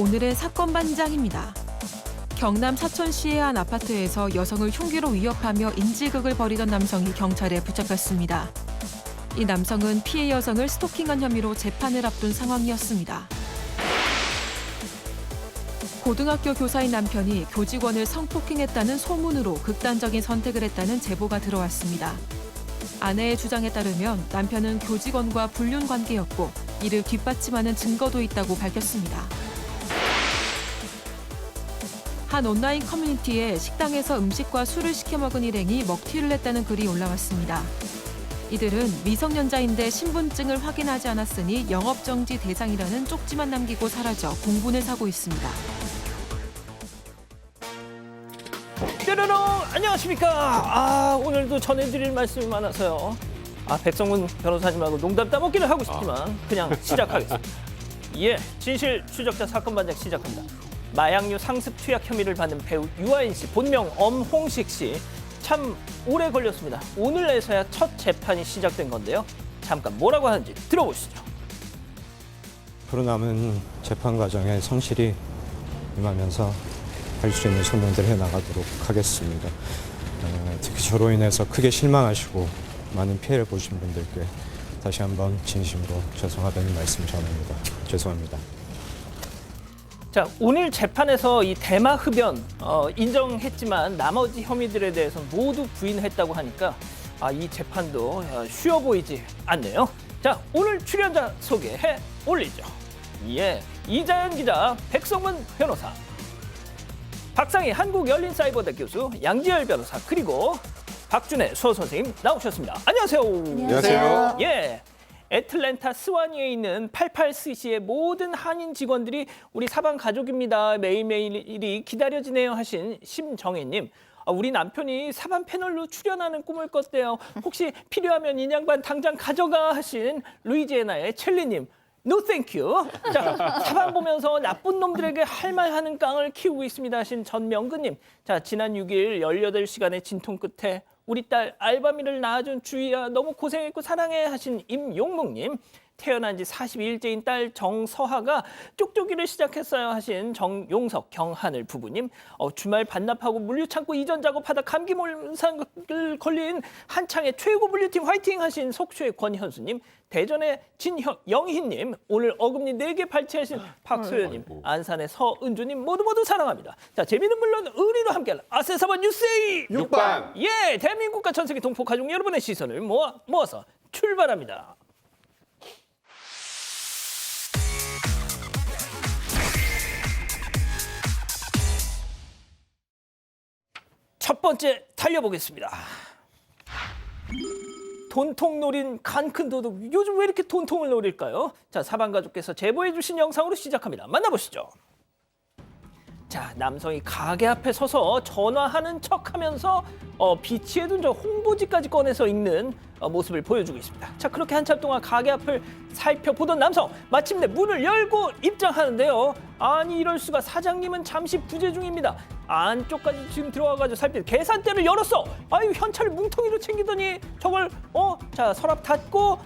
오늘의 사건 반장입니다. 경남 사천시의 한 아파트에서 여성을 흉기로 위협하며 인질극을 벌이던 남성이 경찰에 붙잡혔습니다. 이 남성은 피해 여성을 스토킹한 혐의로 재판을 앞둔 상황이었습니다. 고등학교 교사인 남편이 교직원을 성폭행했다는 소문으로 극단적인 선택을 했다는 제보가 들어왔습니다. 아내의 주장에 따르면 남편은 교직원과 불륜 관계였고 이를 뒷받침하는 증거도 있다고 밝혔습니다. 한 온라인 커뮤니티에 식당에서 음식과 술을 시켜 먹은 일행이 먹튀를 했다는 글이 올라왔습니다. 이들은 미성년자인데 신분증을 확인하지 않았으니 영업정지 대상이라는 쪽지만 남기고 사라져 공분을 사고 있습니다. 뾰로롱 안녕하십니까. 오늘도 전해드릴 말씀이 많아서요. 백성문 변호사님하고 농담 따먹기를 하고 싶지만 그냥 시작하겠습니다. 예, 진실 추적자 사건 반장 시작합니다. 마약류 상습 투약 혐의를 받는 배우 유아인 씨, 본명 엄홍식 씨, 참 오래 걸렸습니다. 오늘에서야 첫 재판이 시작된 건데요. 잠깐 뭐라고 하는지 들어보시죠. 앞으로 남은 재판 과정에 성실히 임하면서 할 수 있는 소명들 해나가도록 하겠습니다. 특히 저로 인해서 크게 실망하시고 많은 피해를 보신 분들께 다시 한번 진심으로 죄송하다는 말씀 전합니다. 죄송합니다. 자, 오늘 재판에서 이 대마 흡연 인정했지만 나머지 혐의들에 대해서는 모두 부인했다고 하니까 이 재판도 쉬워 보이지 않네요. 자, 오늘 출연자 소개해 올리죠. 예, 이자연 기자, 백성문 변호사, 박상희 한국열린사이버대 교수, 양지열 변호사, 그리고 박준혜 수호선생님 나오셨습니다. 안녕하세요. 안녕하세요. 예. 애틀랜타 스와니에 있는 88스시의 모든 한인 직원들이 우리 사방 가족입니다. 매일매일이 기다려지네요 하신 심정혜님. 우리 남편이 사반 패널로 출연하는 꿈을 꿨대요. 혹시 필요하면 인양반 당장 가져가 하신 루이지애나의 첼리님. No thank you. 자, 사방 보면서 나쁜 놈들에게 할 말하는 깡을 키우고 있습니다 하신 전명근님. 자, 지난 6일 18시간의 진통 끝에 우리 딸 알바미를 낳아준 주희야 너무 고생했고 사랑해 하신 임용묵님. 태어난 지 42일째인 딸 정서하가 쪽쪽이를 시작했어요 하신 정용석 경하늘 부부님. 주말 반납하고 물류창고 이전 작업하다 감기 몰상을 걸린 한창의 최고 물류팀 화이팅 하신 속초의 권현수님. 대전의 진영희님. 오늘 어금니 4개 발치하신 박소연님. 안산의 서은주님 모두 사랑합니다. 자, 재미는 물론 의리로 함께할 아세사반 뉴스의 육방. 예, 대한민국과 전 세계 동포 가족 여러분의 시선을 모아서 출발합니다. 첫 번째 달려보겠습니다. 돈통 노린 간 큰 도둑. 요즘 왜 이렇게 돈통을 노릴까요? 자, 사방가족께서 제보해 주신 영상으로 시작합니다. 만나보시죠. 자, 남성이 가게 앞에 서서 전화하는 척하면서 비치해둔 저 홍보지까지 꺼내서 읽는 모습을 보여주고 있습니다. 자, 그렇게 한참 동안 가게 앞을 살펴보던 남성, 마침내 문을 열고 입장하는데요. 아니, 이럴 수가. 사장님은 잠시 부재 중입니다. 안쪽까지 지금 들어와가지고 계산대를 열었어. 아유, 현찰을 뭉텅이로 챙기더니 저걸 자, 서랍 닫고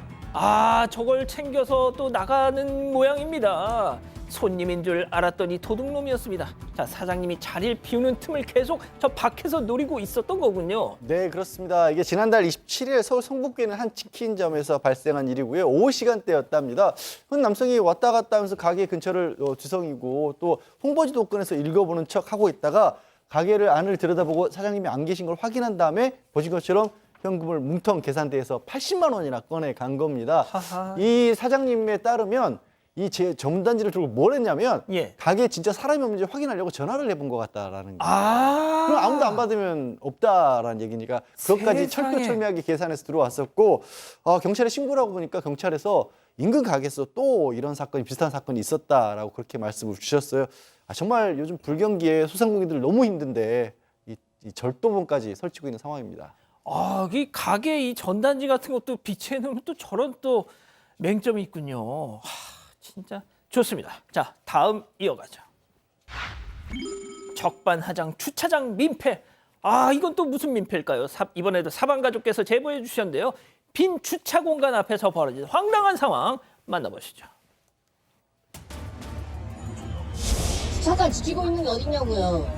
저걸 챙겨서 또 나가는 모양입니다. 손님인 줄 알았더니 도둑놈이었습니다. 자, 사장님이 자리를 비우는 틈을 계속 저 밖에서 노리고 있었던 거군요. 네, 그렇습니다. 이게 지난달 27일 서울 성북구에 있는 한 치킨점에서 발생한 일이고요. 오후 시간대였답니다. 한 남성이 왔다 갔다 하면서 가게 근처를 뒤성이고 또 홍보지도 꺼내서 읽어보는 척하고 있다가 가게를 안을 들여다보고 사장님이 안 계신 걸 확인한 다음에 보신 것처럼 현금을 뭉텅 계산대에서 80만 원이나 꺼내 간 겁니다. 하하. 이 사장님에 따르면 이 제 전단지를 들고 뭘 했냐면 가게에 진짜 사람이 없는지 확인하려고 전화를 해본 것 같다라는 거예요. 그럼 아무도 안 받으면 없다라는 얘기니까 그것까지 철두철미하게 계산해서 들어왔었고 경찰에 신고를 하고 보니까 경찰에서 인근 가게에서 또 이런 사건이 비슷한 사건이 있었다라고 그렇게 말씀을 주셨어요. 정말 요즘 불경기에 소상공인들 너무 힘든데 이 절도범까지 설치고 있는 상황입니다. 이 가게 이 전단지 같은 것도 비치해 놓으면 또 저런 또 맹점이 있군요. 진짜 좋습니다. 자, 다음 이어가죠. 적반하장 주차장 민폐. 이건 또 무슨 민폐일까요? 이번에도 사방가족께서 제보해 주셨는데요. 빈 주차 공간 앞에서 벌어진 황당한 상황 만나보시죠. 잠깐 지키고 있는 게 어딨냐고요.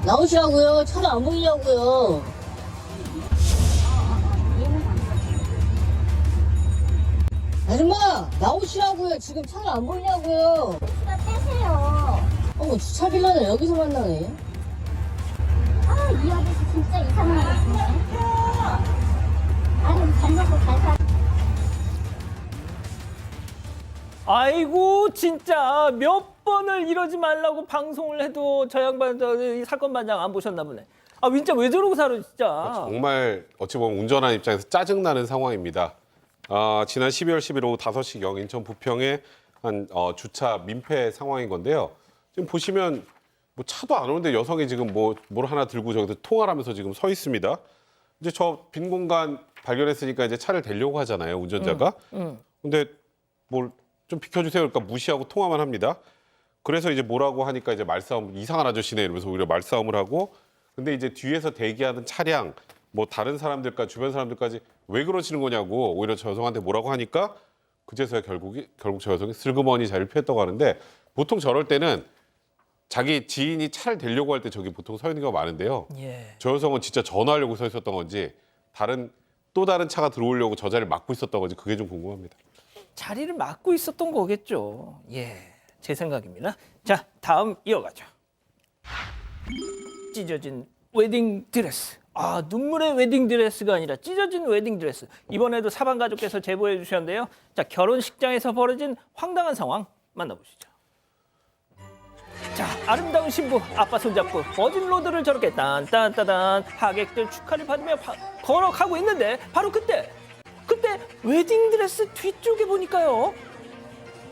나오시라고요. 차도 안 보이냐고요. 아줌마 나오시라고요. 지금 차가 안 보이냐고요. 차 떼세요. 주차 빌런을 여기서 만나네. 아, 이 아저씨 진짜 이상한 아저씨네. 아니, 잘 먹고 잘 사. 아이고 진짜 몇 번을 이러지 말라고 방송을 해도 저 양반 이 사건 반장 안 보셨나 보네. 아 진짜 왜 저러고 살아 진짜. 정말 어찌 보면 운전하는 입장에서 짜증나는 상황입니다. 지난 12월 10일 오후 5시경 인천 부평의 한 주차 민폐 상황인 건데요. 지금 보시면 뭐 차도 안 오는데 여성이 지금 뭘 하나 들고 저기서 통화를 하면서 지금 서 있습니다. 이제 저 빈 공간 발견했으니까 이제 차를 대려고 하잖아요, 운전자가. 근데 뭘 좀 비켜주세요. 그러니까 무시하고 통화만 합니다. 그래서 이제 뭐라고 하니까 이제 말싸움, 이상한 아저씨네 이러면서 오히려 말싸움을 하고, 근데 이제 뒤에서 대기하는 차량, 뭐 다른 사람들과 주변 사람들까지 왜 그러시는 거냐고 오히려 저 여성한테 뭐라고 하니까 그제서야 결국 저 여성이 슬그머니 자리를 피했다고 하는데, 보통 저럴 때는 자기 지인이 차를 대려고 할 때 저기 보통 서 있는 경우가 많은데요. 예. 저 여성은 진짜 전화하려고 서 있었던 건지 또 다른 차가 들어오려고 저 자리를 막고 있었던 건지 그게 좀 궁금합니다. 자리를 막고 있었던 거겠죠. 예, 제 생각입니다. 자, 다음 이어가죠. 찢어진 웨딩 드레스. 아, 눈물의 웨딩 드레스가 아니라 찢어진 웨딩 드레스. 이번에도 사방 가족께서 제보해 주셨는데요. 자, 결혼식장에서 벌어진 황당한 상황 만나보시죠. 자, 아름다운 신부, 아빠 손잡고 버진 로드를 저렇게 딴딴따단 하객들 축하를 받으며 걸어가고 있는데 바로 그때 웨딩드레스 뒤쪽에 보니까요.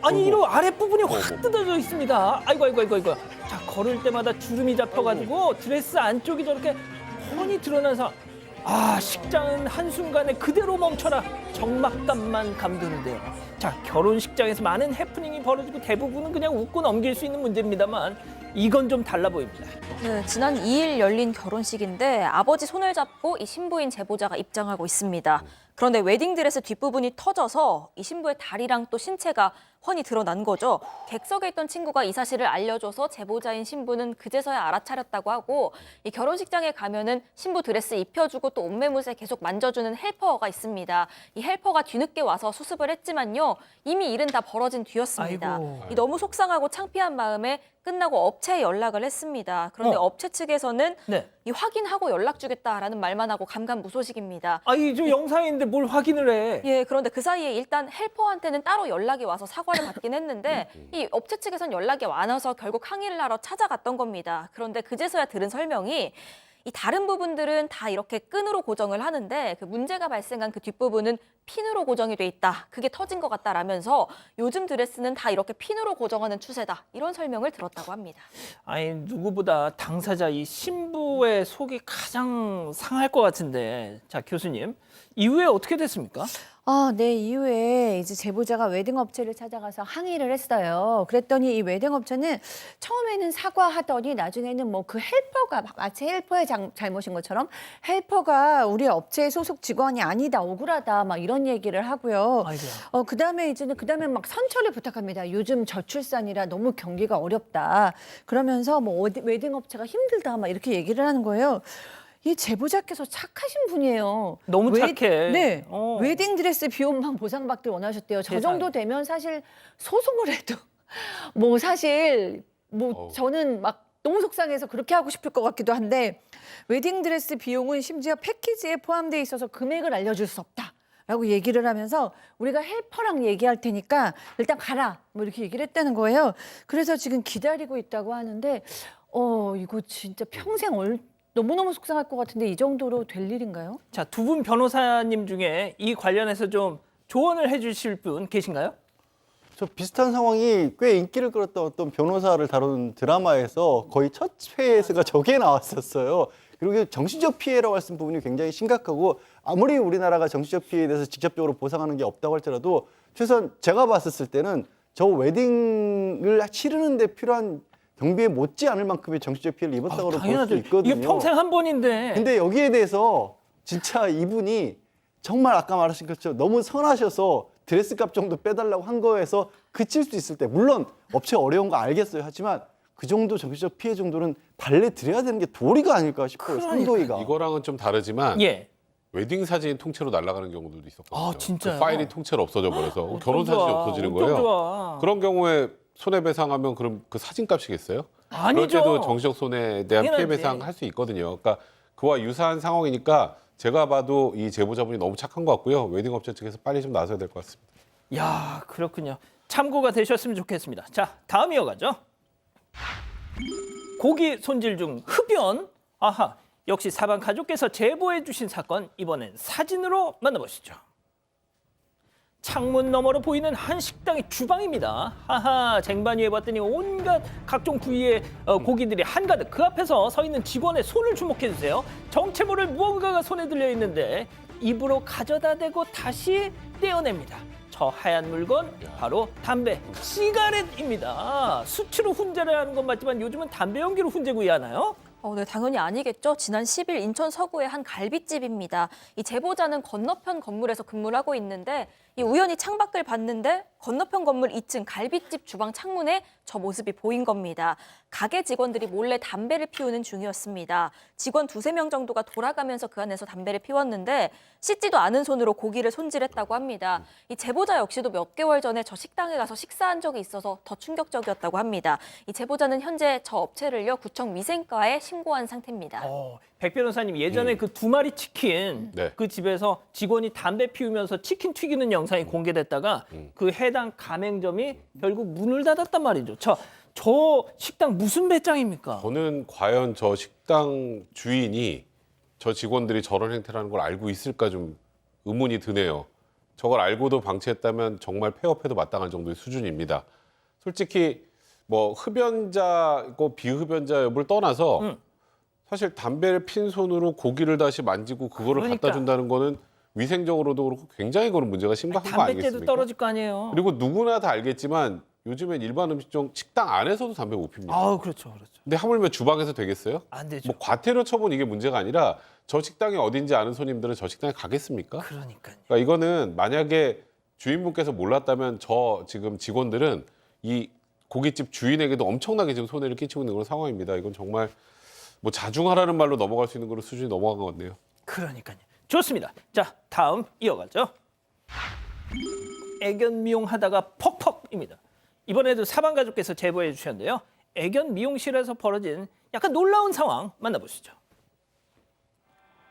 아니 이런 아랫부분이 확 뜯어져 있습니다. 아이고. 자, 걸을 때마다 주름이 잡혀가지고 드레스 안쪽이 저렇게 훤히 드러난 상황. 아, 식장은 한순간에 그대로 멈춰라. 적막감만 감도는데요. 자, 결혼식장에서 많은 해프닝이 벌어지고 대부분은 그냥 웃고 넘길 수 있는 문제입니다만 이건 좀 달라 보입니다. 네, 지난 2일 열린 결혼식인데 아버지 손을 잡고 이 신부인 제보자가 입장하고 있습니다. 그런데 웨딩드레스 뒷부분이 터져서 이 신부의 다리랑 또 신체가 훤히 드러난 거죠. 객석에 있던 친구가 이 사실을 알려줘서 제보자인 신부는 그제서야 알아차렸다고 하고, 이 결혼식장에 가면은 신부 드레스 입혀주고 또 옷매무새 계속 만져주는 헬퍼가 있습니다. 이 헬퍼가 뒤늦게 와서 수습을 했지만요, 이미 일은 다 벌어진 뒤였습니다. 이 너무 속상하고 창피한 마음에 끝나고 업체에 연락을 했습니다. 그런데 업체 측에서는 네. 이 확인하고 연락 주겠다라는 말만 하고 감감무소식입니다. 아니 저 영상인데 뭘 확인을 해? 예, 그런데 그 사이에 일단 헬퍼한테는 따로 연락이 와서 사과를 받긴 했는데 이 업체 측에선 연락이 안 와서 결국 항의를 하러 찾아갔던 겁니다. 그런데 그제서야 들은 설명이 이 다른 부분들은 다 이렇게 끈으로 고정을 하는데 그 문제가 발생한 그 뒷부분은 핀으로 고정이 돼 있다. 그게 터진 것 같다라면서 요즘 드레스는 다 이렇게 핀으로 고정하는 추세다. 이런 설명을 들었다고 합니다. 아니 누구보다 당사자 이 신부의 속이 가장 상할 것 같은데, 자 교수님 이후에 어떻게 됐습니까? 네, 이후에 이제 제보자가 웨딩 업체를 찾아가서 항의를 했어요. 그랬더니 이 웨딩 업체는 처음에는 사과하더니 나중에는 뭐 그 헬퍼가 마치 헬퍼의 잘못인 것처럼 헬퍼가 우리 업체의 소속 직원이 아니다, 억울하다, 막 이런 얘기를 하고요. 그다음에 막 선처를 부탁합니다. 요즘 저출산이라 너무 경기가 어렵다. 그러면서 뭐 웨딩 업체가 힘들다, 막 이렇게 얘기를 하는 거예요. 이 제보자께서 착하신 분이에요. 너무 착해. 네. 웨딩 드레스 비용만 보상받길 원하셨대요. 저 정도 되면 사실 소송을 해도 뭐 사실 뭐 저는 막 너무 속상해서 그렇게 하고 싶을 것 같기도 한데, 웨딩 드레스 비용은 심지어 패키지에 포함되어 있어서 금액을 알려줄 수 없다라고 얘기를 하면서 우리가 헬퍼랑 얘기할 테니까 일단 가라, 뭐 이렇게 얘기를 했다는 거예요. 그래서 지금 기다리고 있다고 하는데 이거 진짜 평생 너무너무 속상할 것 같은데 이 정도로 될 일인가요? 자, 두 분 변호사님 중에 이 관련해서 좀 조언을 해주실 분 계신가요? 저 비슷한 상황이 꽤 인기를 끌었던 어떤 변호사를 다룬 드라마에서 거의 첫 회에서가 저게 나왔었어요. 그리고 정신적 피해라고 했던 부분이 굉장히 심각하고, 아무리 우리나라가 정신적 피해에 대해서 직접적으로 보상하는 게 없다고 할지라도 최소한 제가 봤었을 때는 저 웨딩을 치르는 데 필요한 경비에 못지 않을 만큼의 정신적 피해를 입었다고 볼 수 있거든요. 이게 평생 한 번인데. 근데 여기에 대해서 진짜 이분이 정말 아까 말하신 것처럼 너무 선하셔서 드레스 값 정도 빼달라고 한 거에서 그칠 수 있을 때 물론 업체가 어려운 거 알겠어요. 하지만 그 정도 정신적 피해 정도는 발레 드려야 되는 게 도리가 아닐까 싶어요. 상도위가. 이거랑은 좀 다르지만 예. 웨딩 사진 통째로 날아가는 경우도 있었거든요. 아, 진짜요? 그 파일이 통째로 없어져 버려서 결혼 좋아. 사진이 없어지는 엄청 거예요. 좋아. 그런 경우에 손해배상하면 그럼 그 사진값이겠어요? 아니죠. 그럴 때도 정신적 손해에 대한 당연하지. 피해 배상 할 수 있거든요. 그러니까 그와 유사한 상황이니까 제가 봐도 이 제보자분이 너무 착한 것 같고요. 웨딩 업체 측에서 빨리 좀 나서야 될 것 같습니다. 야, 그렇군요. 참고가 되셨으면 좋겠습니다. 자, 다음 이어가죠. 고기 손질 중 흡연. 아하, 역시 사방 가족께서 제보해 주신 사건, 이번엔 사진으로 만나보시죠. 창문 너머로 보이는 한 식당의 주방입니다. 하하, 쟁반 위에 봤더니 온갖 각종 부위의 고기들이 한가득. 그 앞에서 서 있는 직원의 손을 주목해 주세요. 정체 모를 무언가가 손에 들려 있는데 입으로 가져다 대고 다시 떼어냅니다. 저 하얀 물건 바로 담배, 시가렛입니다. 수치로 훈제를 하는 건 맞지만 요즘은 담배 연기로 훈제구이 하나요? 네, 당연히 아니겠죠. 지난 10일 인천 서구의 한 갈비집입니다. 이 제보자는 건너편 건물에서 근무를 하고 있는데 이 우연히 창밖을 봤는데 건너편 건물 2층 갈비집 주방 창문에 저 모습이 보인 겁니다. 가게 직원들이 몰래 담배를 피우는 중이었습니다. 직원 2-3명 정도가 돌아가면서 그 안에서 담배를 피웠는데 씻지도 않은 손으로 고기를 손질했다고 합니다. 이 제보자 역시도 몇 개월 전에 저 식당에 가서 식사한 적이 있어서 더 충격적이었다고 합니다. 이 제보자는 현재 저 업체를요 구청 위생과에 신고한 상태입니다. 백 변호사님, 예전에 그 2마리 치킨 네. 그 집에서 직원이 담배 피우면서 치킨 튀기는 영상이 공개됐다가 그 해당 가맹점이 결국 문을 닫았단 말이죠. 저 식당 무슨 배짱입니까? 저는 과연 저 식당 주인이 저 직원들이 저런 행태라는 걸 알고 있을까 좀 의문이 드네요. 저걸 알고도 방치했다면 정말 폐업해도 마땅한 정도의 수준입니다. 솔직히 뭐 흡연자고 비흡연자 여부를 떠나서 사실 담배를 핀 손으로 고기를 다시 만지고 그거를 그러니까. 갖다 준다는 거는 위생적으로도 그렇고 굉장히 그런 문제가 심각한 거 담배때도 아니겠습니까? 떨어질 거 아니에요. 그리고 누구나 다 알겠지만 요즘엔 일반 음식점 식당 안에서도 담배 못 핍니다. 아우, 그렇죠. 근데 하물며 주방에서 되겠어요? 안 되죠. 뭐 과태료 처분 이게 문제가 아니라 저 식당이 어딘지 아는 손님들은 저 식당에 가겠습니까? 그러니까요. 그러니까 이거는 만약에 주인분께서 몰랐다면 저 지금 직원들은 이 고깃집 주인에게도 엄청나게 지금 손해를 끼치고 있는 그런 상황입니다. 이건 정말 뭐 자중하라는 말로 넘어갈 수 있는 그런 수준이 넘어간 것 같네요. 그러니까요. 좋습니다. 자, 다음 이어가죠. 애견 미용하다가 퍽퍽입니다. 이번에도 사방가족께서 제보해 주셨는데요. 애견 미용실에서 벌어진 약간 놀라운 상황 만나보시죠.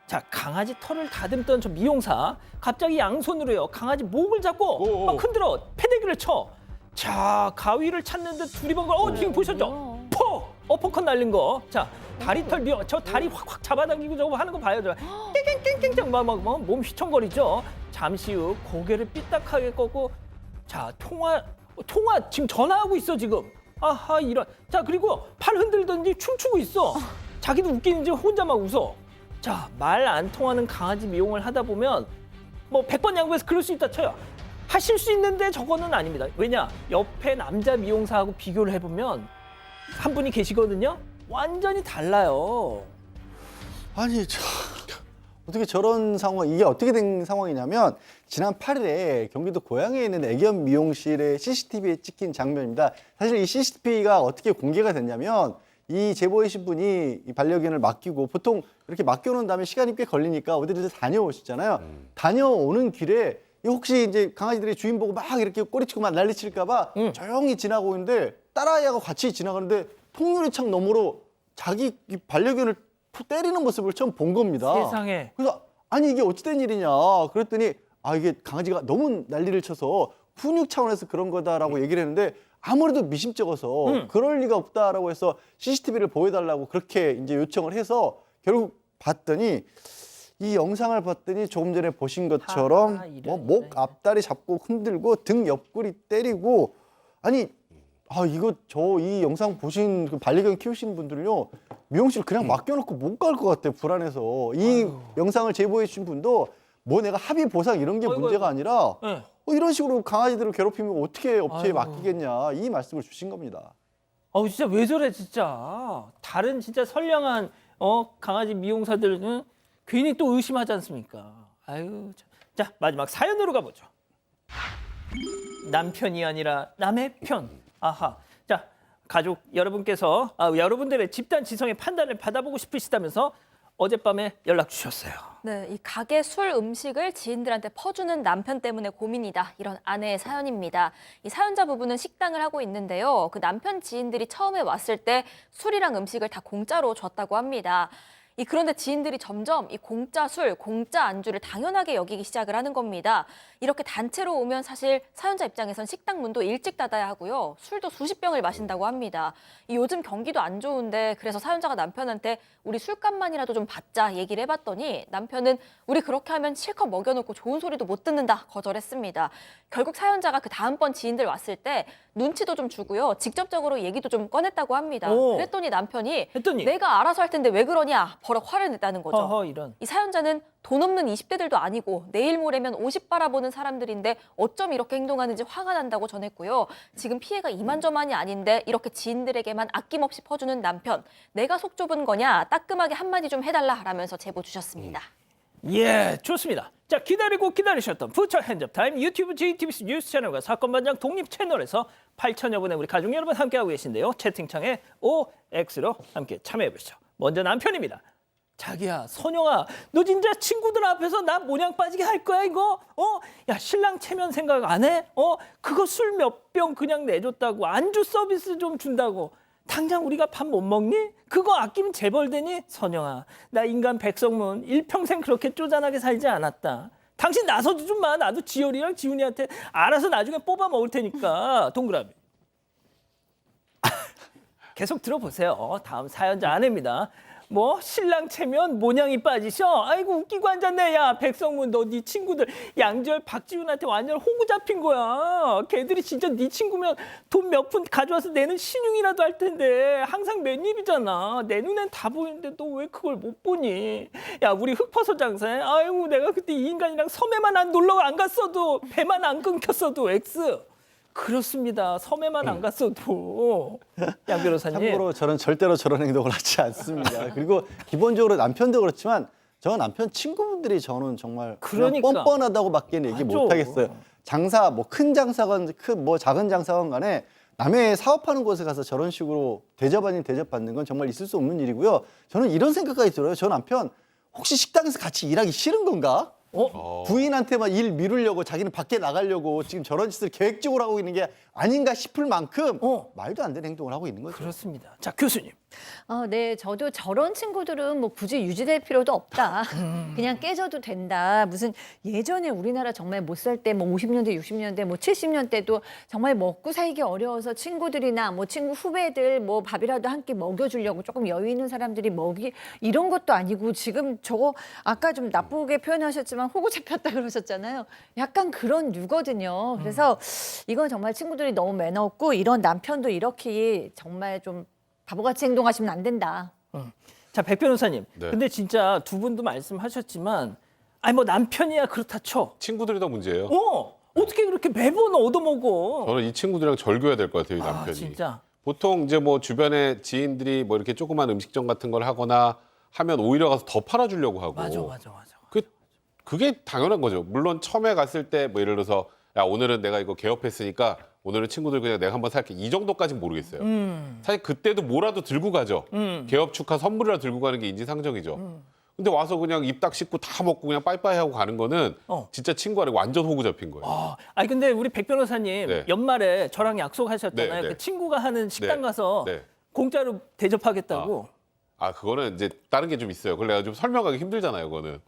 자, 강아지 털을 다듬던 저 미용사 갑자기 양손으로요 강아지 목을 잡고 막 흔들어 패대기를 쳐. 자, 가위를 찾는 듯 두리번걸. 지금 보셨죠? 퍽! 어퍼컷 날린 거. 자, 다리털 미용, 저 다리 확확 잡아당기고 저거 하는 거 봐요. 저 깽깽깽깽 막 몸 휘청거리죠. 잠시 후 고개를 삐딱하게 꺾고, 자, 통화 지금 전화하고 있어 지금. 아하, 이런. 자, 그리고 팔 흔들던지 춤추고 있어. 자기도 웃기는지 혼자 막 웃어. 자, 말 안 통하는 강아지 미용을 하다 보면 뭐 100번 양보해서 그럴 수 있다 쳐요. 하실 수 있는데 저거는 아닙니다. 왜냐? 옆에 남자 미용사하고 비교를 해보면 한 분이 계시거든요. 완전히 달라요. 아니 어떻게 저런 상황, 이게 어떻게 된 상황이냐면 지난 8일에 경기도 고양시에 있는 애견 미용실의 CCTV에 찍힌 장면입니다. 사실 이 CCTV가 어떻게 공개가 됐냐면 이 제보해주신 분이 이 반려견을 맡기고 보통 이렇게 맡겨놓은 다음에 시간이 꽤 걸리니까 어디든 다녀오시잖아요. 다녀오는 길에 혹시 이제 강아지들이 주인 보고 막 이렇게 꼬리치고 막 난리칠까봐 조용히 지나고 있는데 딸아이하고 같이 지나가는데 통유리창 너머로 자기 이 반려견을 때리는 모습을 처음 본 겁니다. 세상에. 그래서 아니 이게 어찌된 일이냐 그랬더니 이게 강아지가 너무 난리를 쳐서 훈육 차원에서 그런 거다라고 얘기를 했는데 아무래도 미심쩍어서 그럴 리가 없다라고 해서 CCTV를 보여달라고 그렇게 이제 요청을 해서 결국 봤더니 이 영상을 봤더니 조금 전에 보신 것처럼 뭐 목 앞다리 잡고 흔들고 등 옆구리 때리고 아니 이거 이 영상 보신 그 반려견 키우시는 분들은요 미용실 그냥 맡겨놓고 못 갈 것 같아요. 불안해서 이 영상을 제보해 주신 분도 뭐 내가 합의 보상 이런 게 문제가 아니라 이런 식으로 강아지들을 괴롭히면 어떻게 업체에 맡기겠냐 이 말씀을 주신 겁니다. 진짜 왜 저래 진짜. 다른 진짜 선량한 강아지 미용사들은 괜히 또 의심하지 않습니까? 아유, 자, 마지막 사연으로 가보죠. 남편이 아니라 남의 편. 아하. 자, 가족 여러분께서 여러분들의 집단 지성의 판단을 받아보고 싶으시다면서 어젯밤에 연락 주셨어요. 네, 이 가게 술 음식을 지인들한테 퍼주는 남편 때문에 고민이다. 이런 아내의 사연입니다. 이 사연자 부부는 식당을 하고 있는데요. 그 남편 지인들이 처음에 왔을 때 술이랑 음식을 다 공짜로 줬다고 합니다. 그런데 지인들이 점점 이 공짜 술, 공짜 안주를 당연하게 여기기 시작을 하는 겁니다. 이렇게 단체로 오면 사실 사연자 입장에선 식당 문도 일찍 닫아야 하고요. 술도 수십 병을 마신다고 합니다. 요즘 경기도 안 좋은데 그래서 사연자가 남편한테 우리 술값만이라도 좀 받자 얘기를 해봤더니 남편은 우리 그렇게 하면 실컷 먹여놓고 좋은 소리도 못 듣는다 거절했습니다. 결국 사연자가 그 다음번 지인들 왔을 때 눈치도 좀 주고요. 직접적으로 얘기도 좀 꺼냈다고 합니다. 그랬더니 남편이 내가 알아서 할 텐데 왜 그러냐 버럭 화를 냈다는 거죠. 어허, 이런. 이 사연자는 돈 없는 20대들도 아니고 내일 모레면 50 바라보는 사람들인데 어쩜 이렇게 행동하는지 화가 난다고 전했고요. 지금 피해가 이만저만이 아닌데 이렇게 지인들에게만 아낌없이 퍼주는 남편. 내가 속 좁은 거냐 따끔하게 한마디 좀 해달라라면서 제보 주셨습니다. 예, 좋습니다. 자, 기다리고 기다리셨던 부처 핸즈업 타임 유튜브 JTBC 뉴스 채널과 사건반장 독립 채널에서 8천여 분의 우리 가족 여러분 함께하고 계신데요. 채팅창에 OX로 함께 참여해보시죠. 먼저 남편입니다. 자기야, 선영아, 너 진짜 친구들 앞에서 나 모냥 빠지게 할 거야 이거? 야, 신랑 체면 생각 안 해? 그거 술 몇 병 그냥 내줬다고 안주 서비스 좀 준다고 당장 우리가 밥 못 먹니? 그거 아끼면 재벌되니? 선영아, 나 인간 백성문 일평생 그렇게 쪼잔하게 살지 않았다. 당신 나서지 좀 마. 나도 지열이랑 지훈이한테 알아서 나중에 뽑아 먹을 테니까. 동그라미. 계속 들어보세요. 다음 사연자 아내입니다. 뭐 신랑 체면 모냥이 빠지셔. 아이고 웃기고 앉았네. 야, 백성문 너 네 친구들 양지열 박지훈한테 완전 호구 잡힌 거야. 걔들이 진짜 네 친구면 돈 몇 푼 가져와서 내는 신용이라도 할 텐데 항상 맨입이잖아. 내 눈엔 다 보이는데 너 왜 그걸 못 보니? 야, 우리 흑퍼서 장사해. 아이고 내가 그때 이 인간이랑 섬에만 안 놀러 안 갔어도 배만 안 끊겼어도 X. 그렇습니다. 섬에만 안 갔어도. 양 변호사님. 참고로 저는 절대로 저런 행동을 하지 않습니다. 그리고 기본적으로 남편도 그렇지만 저 남편 친구분들이 저는 정말 그냥 뻔뻔하다고밖에 얘기 못 하겠어요. 장사 뭐 큰 장사건 뭐 작은 장사건 간에 남의 사업하는 곳에 가서 저런 식으로 대접 아닌 대접받는 건 정말 있을 수 없는 일이고요. 저는 이런 생각까지 들어요. 저 남편 혹시 식당에서 같이 일하기 싫은 건가? 부인한테만 일 미루려고 자기는 밖에 나가려고 지금 저런 짓을 계획적으로 하고 있는 게 아닌가 싶을 만큼 말도 안 되는 행동을 하고 있는 거죠. 그렇습니다. 자, 교수님. 네, 저도 저런 친구들은 뭐 굳이 유지될 필요도 없다. 그냥 깨져도 된다. 무슨 예전에 우리나라 정말 못 살 때 뭐 50년대, 60년대, 뭐 70년대도 정말 먹고 살기 어려워서 친구들이나 뭐 친구 후배들 뭐 밥이라도 한 끼 먹여주려고 조금 여유 있는 사람들이 이런 것도 아니고 지금 저거 아까 좀 나쁘게 표현하셨지만 호구 잡혔다 그러셨잖아요. 약간 그런 류거든요. 그래서 이건 정말 친구들이 너무 매너 없고 이런 남편도 이렇게 정말 좀 바보같이 행동하시면 안 된다. 자, 백 변호사님. 네. 근데 진짜 두 분도 말씀하셨지만 아니 뭐 남편이야 그렇다 쳐. 친구들이 더 문제예요. 어떻게 그렇게 매번 얻어먹어? 저는 이 친구들이랑 절교해야 될 것 같아요, 이 남편이. 진짜. 보통 이제 뭐 주변에 지인들이 뭐 이렇게 조그만 음식점 같은 걸 하거나 하면 오히려 가서 더 팔아주려고 하고. 맞아. 그게 당연한 거죠. 물론 처음에 갔을 때 뭐 예를 들어서 야, 오늘은 내가 이거 개업했으니까 오늘은 친구들 그냥 내가 한번 살게. 이 정도까지는 모르겠어요. 사실 그때도 뭐라도 들고 가죠. 개업 축하 선물이라 들고 가는 게 인지상정이죠. 근데 와서 그냥 입 딱 씻고 다 먹고 그냥 빠이빠이 하고 가는 거는 진짜 친구 아니고 완전 호구 잡힌 거예요. 아니 근데 우리 백 변호사님 네. 연말에 저랑 약속하셨잖아요. 네. 그 친구가 하는 식당 네. 가서 네. 공짜로 대접하겠다고. 그거는 이제 다른 게 좀 있어요. 그걸 내가 좀 설명하기 힘들잖아요, 그거는.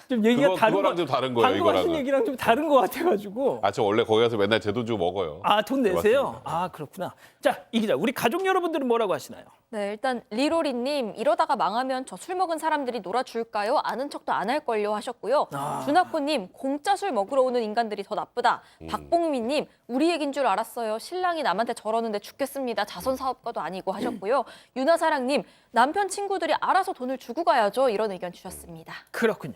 좀 얘기가 그거랑 좀 다른 거예요, 방금 하신 이거랑은. 얘기랑 좀 다른 것 같아가지고. 저 원래 거기 가서 맨날 제 돈 주고 먹어요. 돈 내세요? 맞습니다. 그렇구나. 자, 이 기자, 우리 가족 여러분들은 뭐라고 하시나요? 네, 일단 리로리님 이러다가 망하면 저 술 먹은 사람들이 놀아줄까요? 아는 척도 안 할걸요 하셨고요. 준하코님 공짜 술 먹으러 오는 인간들이 더 나쁘다. 박봉미님 우리 얘긴 줄 알았어요. 신랑이 남한테 저러는데 죽겠습니다. 자선 사업가도 아니고 하셨고요. 유나사랑님 남편 친구들이 알아서 돈을 주고 가야죠. 이런 의견 주셨습니다. 그렇군요.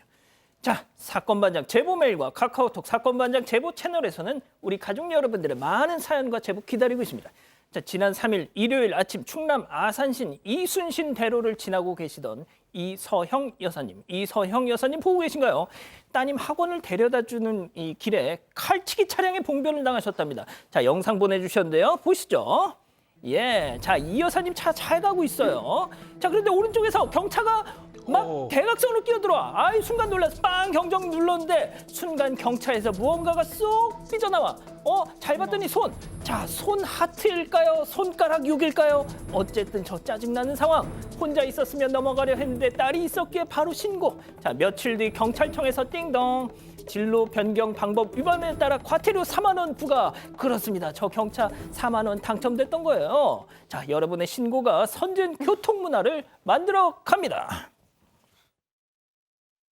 자, 사건반장 제보 메일과 카카오톡 사건반장 제보 채널에서는 우리 가족 여러분들의 많은 사연과 제보 기다리고 있습니다. 자, 지난 3일 일요일 아침 충남 아산신 이순신 대로를 지나고 계시던 이서형 여사님 보고 계신가요? 따님 학원을 데려다주는 이 길에 칼치기 차량에 봉변을 당하셨답니다. 자, 영상 보내주셨는데요. 보시죠. 예, 자, 이 여사님 차 잘 가고 있어요. 자, 그런데 오른쪽에서 경차가 막 대각선으로 끼어들어와. 아이, 순간 놀라서 빵 경적 눌렀는데 순간 경차에서 무언가가 쏙 삐져나와. 잘 봤더니 손. 자, 손 하트일까요? 손가락 6일까요? 어쨌든 저 짜증나는 상황. 혼자 있었으면 넘어가려 했는데 딸이 있었기에 바로 신고. 자, 며칠 뒤 경찰청에서 띵동. 진로 변경 방법 위반에 따라 과태료 4만 원 부과. 그렇습니다. 저 경차 4만 원 당첨됐던 거예요. 자, 여러분의 신고가 선진 교통 문화를 만들어 갑니다.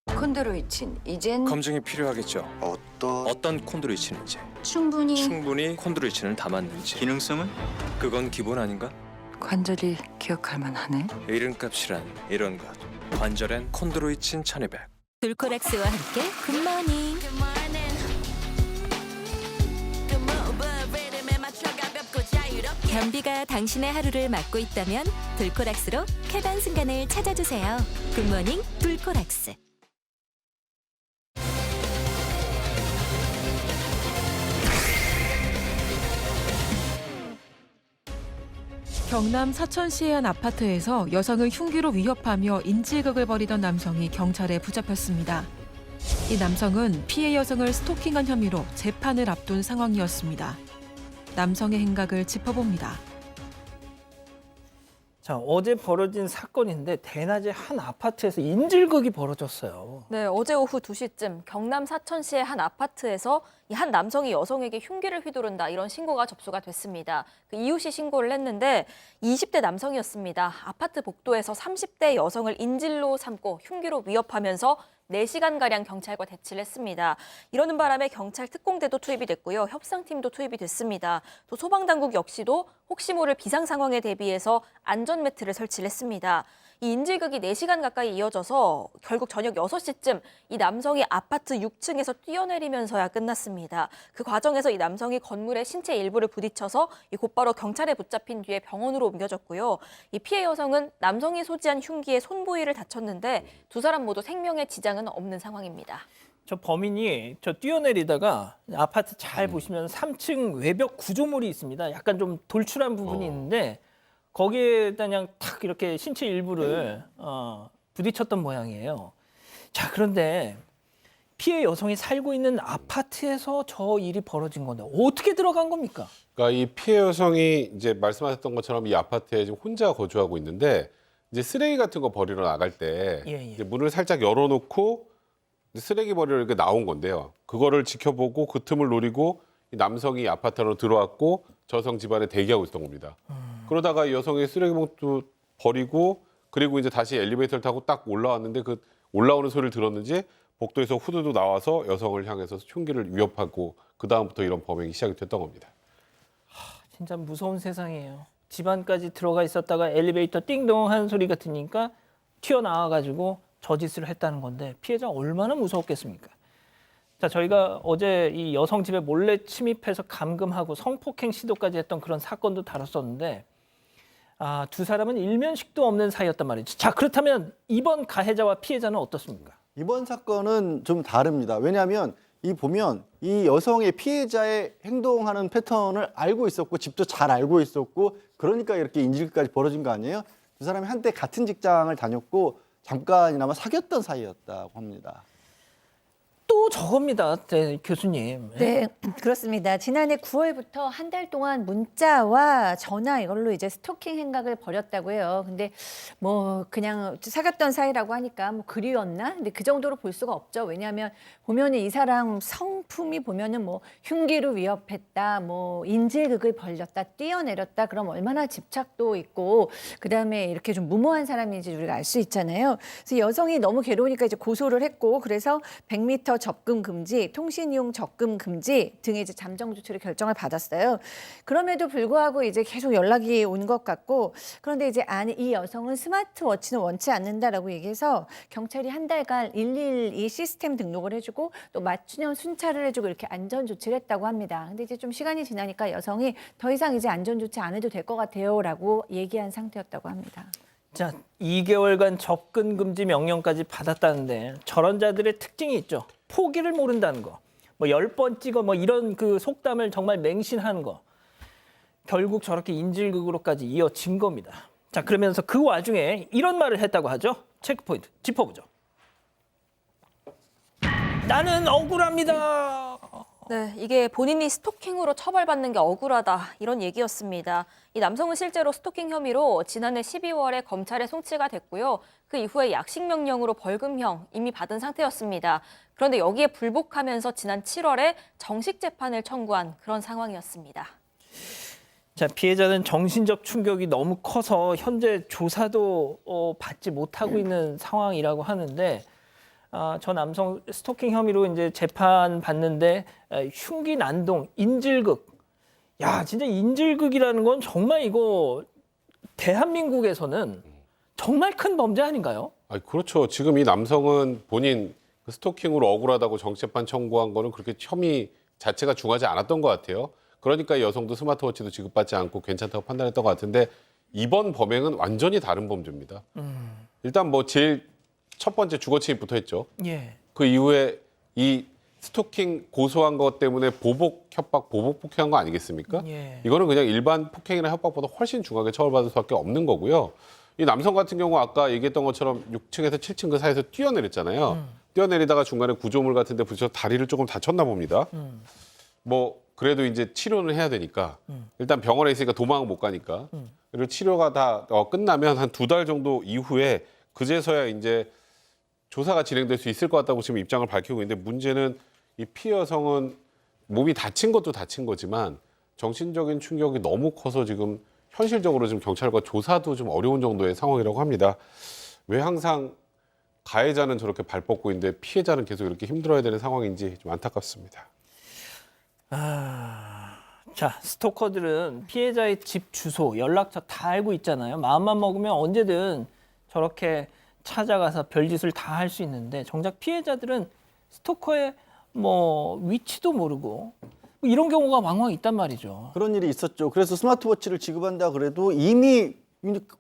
콘드로이친 이젠 검증이 필요하겠죠. 어떤 콘드로이친인지 충분히 콘드로이친을 담았는지 기능성은? 그건 기본 아닌가? 관절이 기억할 만하네. 이름값이란 이런 것. 관절엔 콘드로이친 1200. 돌코락스와 함께 굿모닝. 변비가 당신의 하루를 막고 있다면 돌코락스로 쾌변 순간을 찾아주세요. 굿모닝 돌코락스. 경남 사천시의 한 아파트에서 여성을 흉기로 위협하며 인질극을 벌이던 남성이 경찰에 붙잡혔습니다. 이 남성은 피해 여성을 스토킹한 혐의로 재판을 앞둔 상황이었습니다. 남성의 행각을 짚어봅니다. 자, 어제 벌어진 사건인데 대낮에 한 아파트에서 인질극이 벌어졌어요. 네, 어제 오후 2시쯤 경남 사천시의 한 아파트에서 이 한 남성이 여성에게 흉기를 휘두른다 이런 신고가 접수가 됐습니다. 그 이웃이 신고를 했는데 20대 남성이었습니다. 아파트 복도에서 30대 여성을 인질로 삼고 흉기로 위협하면서 4시간가량 경찰과 대치를 했습니다. 이러는 바람에 경찰 특공대도 투입이 됐고요. 협상팀도 투입이 됐습니다. 또 소방당국 역시도 혹시 모를 비상 상황에 대비해서 안전매트를 설치를 했습니다. 이 인질극이 4시간 가까이 이어져서 결국 저녁 6시쯤 이 남성이 아파트 6층에서 뛰어내리면서야 끝났습니다. 그 과정에서 이 남성이 건물의 신체 일부를 부딪혀서 곧바로 경찰에 붙잡힌 뒤에 병원으로 옮겨졌고요. 이 피해 여성은 남성이 소지한 흉기에 손 부위를 다쳤는데 두 사람 모두 생명에 지장은 없는 상황입니다. 저 범인이 저 뛰어내리다가 아파트 잘 보시면 3층 외벽 구조물이 있습니다. 약간 좀 돌출한 부분이 있는데 거기에다 그냥 탁 이렇게 신체 일부를 부딪혔던 모양이에요. 자, 그런데 피해 여성이 살고 있는 아파트에서 저 일이 벌어진 건데 어떻게 들어간 겁니까? 그러니까 이 피해 여성이 이제 말씀하셨던 것처럼 이 아파트에 지금 혼자 거주하고 있는데 이제 쓰레기 같은 거 버리러 나갈 때 이제 문을 살짝 열어놓고 쓰레기 버리러 이렇게 나온 건데요. 그거를 지켜보고 그 틈을 노리고 이 남성이 아파트 안으로 들어왔고 저 여성 집안에 대기하고 있었던 겁니다. 그러다가 이 여성이 쓰레기 봉투 버리고 그리고 이제 다시 엘리베이터를 타고 딱 올라왔는데 그 올라오는 소리를 들었는지 복도에서 후두두 나와서 여성을 향해서 흉기를 위협하고 그 다음부터 이런 범행이 시작이 됐던 겁니다. 진짜 무서운 세상이에요. 집안까지 들어가 있었다가 엘리베이터 띵동 하는 소리가 들리니까 튀어나와가지고 저 짓을 했다는 건데 피해자가 얼마나 무서웠겠습니까? 자, 저희가 어제 이 여성 집에 몰래 침입해서 감금하고 성폭행 시도까지 했던 그런 사건도 다뤘었는데 두 사람은 일면식도 없는 사이였단 말이죠. 자, 그렇다면 이번 가해자와 피해자는 어떻습니까? 이번 사건은 좀 다릅니다. 왜냐하면 보면 이 여성의 피해자의 행동하는 패턴을 알고 있었고 집도 잘 알고 있었고 그러니까 이렇게 인질까지 벌어진 거 아니에요? 두 사람이 한때 같은 직장을 다녔고 잠깐이나마 사귀었던 사이였다고 합니다. 또 저겁니다, 네, 교수님. 네, 그렇습니다. 지난해 9월부터 한 달 동안 문자와 전화 이걸로 이제 스토킹 행각을 벌였다고 해요. 근데 뭐 그냥 사귀었던 사이라고 하니까 뭐 그리웠나? 근데 그 정도로 볼 수가 없죠. 왜냐하면 보면은 이 사람 성품이 보면은 뭐 흉기로 위협했다, 뭐 인질극을 벌였다, 뛰어내렸다. 그럼 얼마나 집착도 있고 그다음에 이렇게 좀 무모한 사람인지 우리가 알 수 있잖아요. 그래서 여성이 너무 괴로우니까 이제 고소를 했고 그래서 100m 접근 금지, 통신 이용 접근 금지 등의 이제 잠정 조치를 결정을 받았어요. 그럼에도 불구하고 이제 계속 연락이 온 것 같고 그런데 이제 이 여성은 스마트워치는 원치 않는다라고 얘기해서 경찰이 한 달간 112 시스템 등록을 해주고 또 맞춤형 순찰을 검사를 해주고 이렇게 안전 조치를 했다고 합니다. 근데 이제 좀 시간이 지나니까 여성이 더 이상 이제 안전 조치 안 해도 될 것 같아요라고 얘기한 상태였다고 합니다. 자, 2개월간 접근 금지 명령까지 받았다는데 저런 자들의 특징이 있죠. 포기를 모른다는 거. 뭐 10번 찍어 뭐 이런 그 속담을 정말 맹신하는 거. 결국 저렇게 인질극으로까지 이어진 겁니다. 자, 그러면서 그 와중에 이런 말을 했다고 하죠. 체크포인트 짚어보죠. 나는 억울합니다. 네, 이게 본인이 스토킹으로 처벌받는 게 억울하다 이런 얘기였습니다. 이 남성은 실제로 스토킹 혐의로 지난해 12월에 검찰에 송치가 됐고요. 그 이후에 약식 명령으로 벌금형 이미 받은 상태였습니다. 그런데 여기에 불복하면서 지난 7월에 정식 재판을 청구한 그런 상황이었습니다. 자, 피해자는 정신적 충격이 너무 커서 현재 조사도 받지 못하고 있는 상황이라고 하는데 저 남성 스토킹 혐의로 이제 재판 받는데 흉기 난동, 인질극. 야, 진짜 인질극이라는 건 정말 이거 대한민국에서는 정말 큰 범죄 아닌가요? 그렇죠. 지금 이 남성은 본인 스토킹으로 억울하다고 정치재판 청구한 거는 그렇게 혐의 자체가 중하지 않았던 것 같아요. 그러니까 이 여성도 스마트워치도 지급받지 않고 괜찮다고 판단했던 것 같은데 이번 범행은 완전히 다른 범죄입니다. 일단 뭐 제일 첫 번째 주거침입부터 했죠. 예. 그 이후에 이 스토킹 고소한 것 때문에 보복 협박, 보복 폭행한 거 아니겠습니까? 예. 이거는 그냥 일반 폭행이나 협박보다 훨씬 중하게 처벌받을 수밖에 없는 거고요. 이 남성 같은 경우 아까 얘기했던 것처럼 6층에서 7층 그 사이에서 뛰어내렸잖아요. 뛰어내리다가 중간에 구조물 같은 데 부딪혀서 다리를 조금 다쳤나 봅니다. 뭐 그래도 이제 치료는 해야 되니까 일단 병원에 있으니까 도망은 못 가니까 그리고 치료가 다 끝나면 한 2달 정도 이후에 그제서야 이제 조사가 진행될 수 있을 것 같다고 지금 입장을 밝히고 있는데 문제는 이 피해 여성은 몸이 다친 것도 다친 거지만 정신적인 충격이 너무 커서 지금 현실적으로 지금 경찰과 조사도 좀 어려운 정도의 상황이라고 합니다. 왜 항상 가해자는 저렇게 발 뻗고 있는데 피해자는 계속 이렇게 힘들어야 되는 상황인지 좀 안타깝습니다. 자, 스토커들은 피해자의 집 주소, 연락처 다 알고 있잖아요. 마음만 먹으면 언제든 저렇게 찾아가서 별짓을 다 할 수 있는데 정작 피해자들은 스토커의 뭐 위치도 모르고 이런 경우가 왕왕 있단 말이죠. 그런 일이 있었죠. 그래서 스마트워치를 지급한다 그래도 이미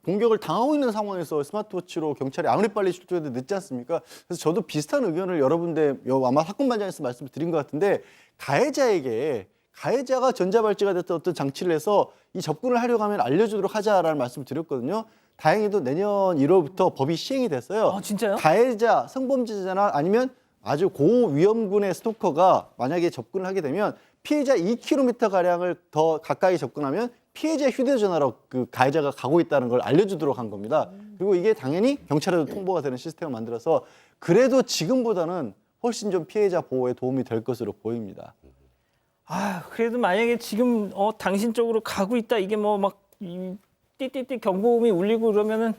공격을 당하고 있는 상황에서 스마트워치로 경찰이 아무리 빨리 출동해도 늦지 않습니까? 그래서 저도 비슷한 의견을 여러 군데 아마 사건 반장에서 말씀을 드린 것 같은데 가해자가 전자발찌가 됐던 어떤 장치를 해서 이 접근을 하려고 하면 알려주도록 하자라는 말씀을 드렸거든요. 다행히도 내년 1월부터 법이 시행이 됐어요. 진짜요? 가해자, 성범죄자나 아니면 아주 고위험군의 스토커가 만약에 접근을 하게 되면 피해자 2km가량을 더 가까이 접근하면 피해자 휴대전화로 그 가해자가 가고 있다는 걸 알려주도록 한 겁니다. 그리고 이게 당연히 경찰에도 통보가 되는 시스템을 만들어서 그래도 지금보다는 훨씬 좀 피해자 보호에 도움이 될 것으로 보입니다. 그래도 만약에 지금 당신 쪽으로 가고 있다 이게 뭐 막 띠띠띠 경보음이 울리고 그러면은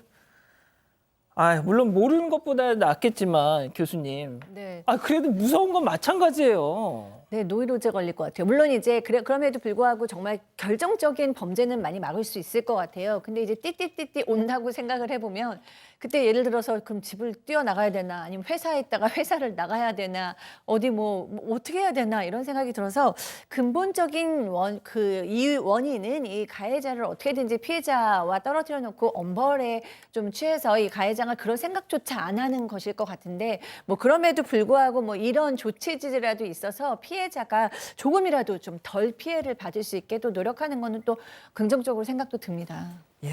물론 모르는 것보다 낫겠지만 교수님. 네. 그래도 무서운 건 마찬가지예요. 네, 노이로제 걸릴 것 같아요. 물론 이제 그럼에도 불구하고 정말 결정적인 범죄는 많이 막을 수 있을 것 같아요. 근데 이제 띠띠띠띠 온다고 생각을 해보면 그때 예를 들어서 그럼 집을 뛰어나가야 되나 아니면 회사에 있다가 회사를 나가야 되나 어디 뭐 어떻게 해야 되나 이런 생각이 들어서 근본적인 원인은 이 가해자를 어떻게든지 피해자와 떨어뜨려 놓고 엄벌에 좀 취해서 이 가해자가 그런 생각조차 안 하는 것일 것 같은데 뭐 그럼에도 불구하고 뭐 이런 조치들이라도 있어서 피해자가 조금이라도 좀 덜 피해를 받을 수 있게 또 노력하는 거는 또 긍정적으로 생각도 듭니다. 예,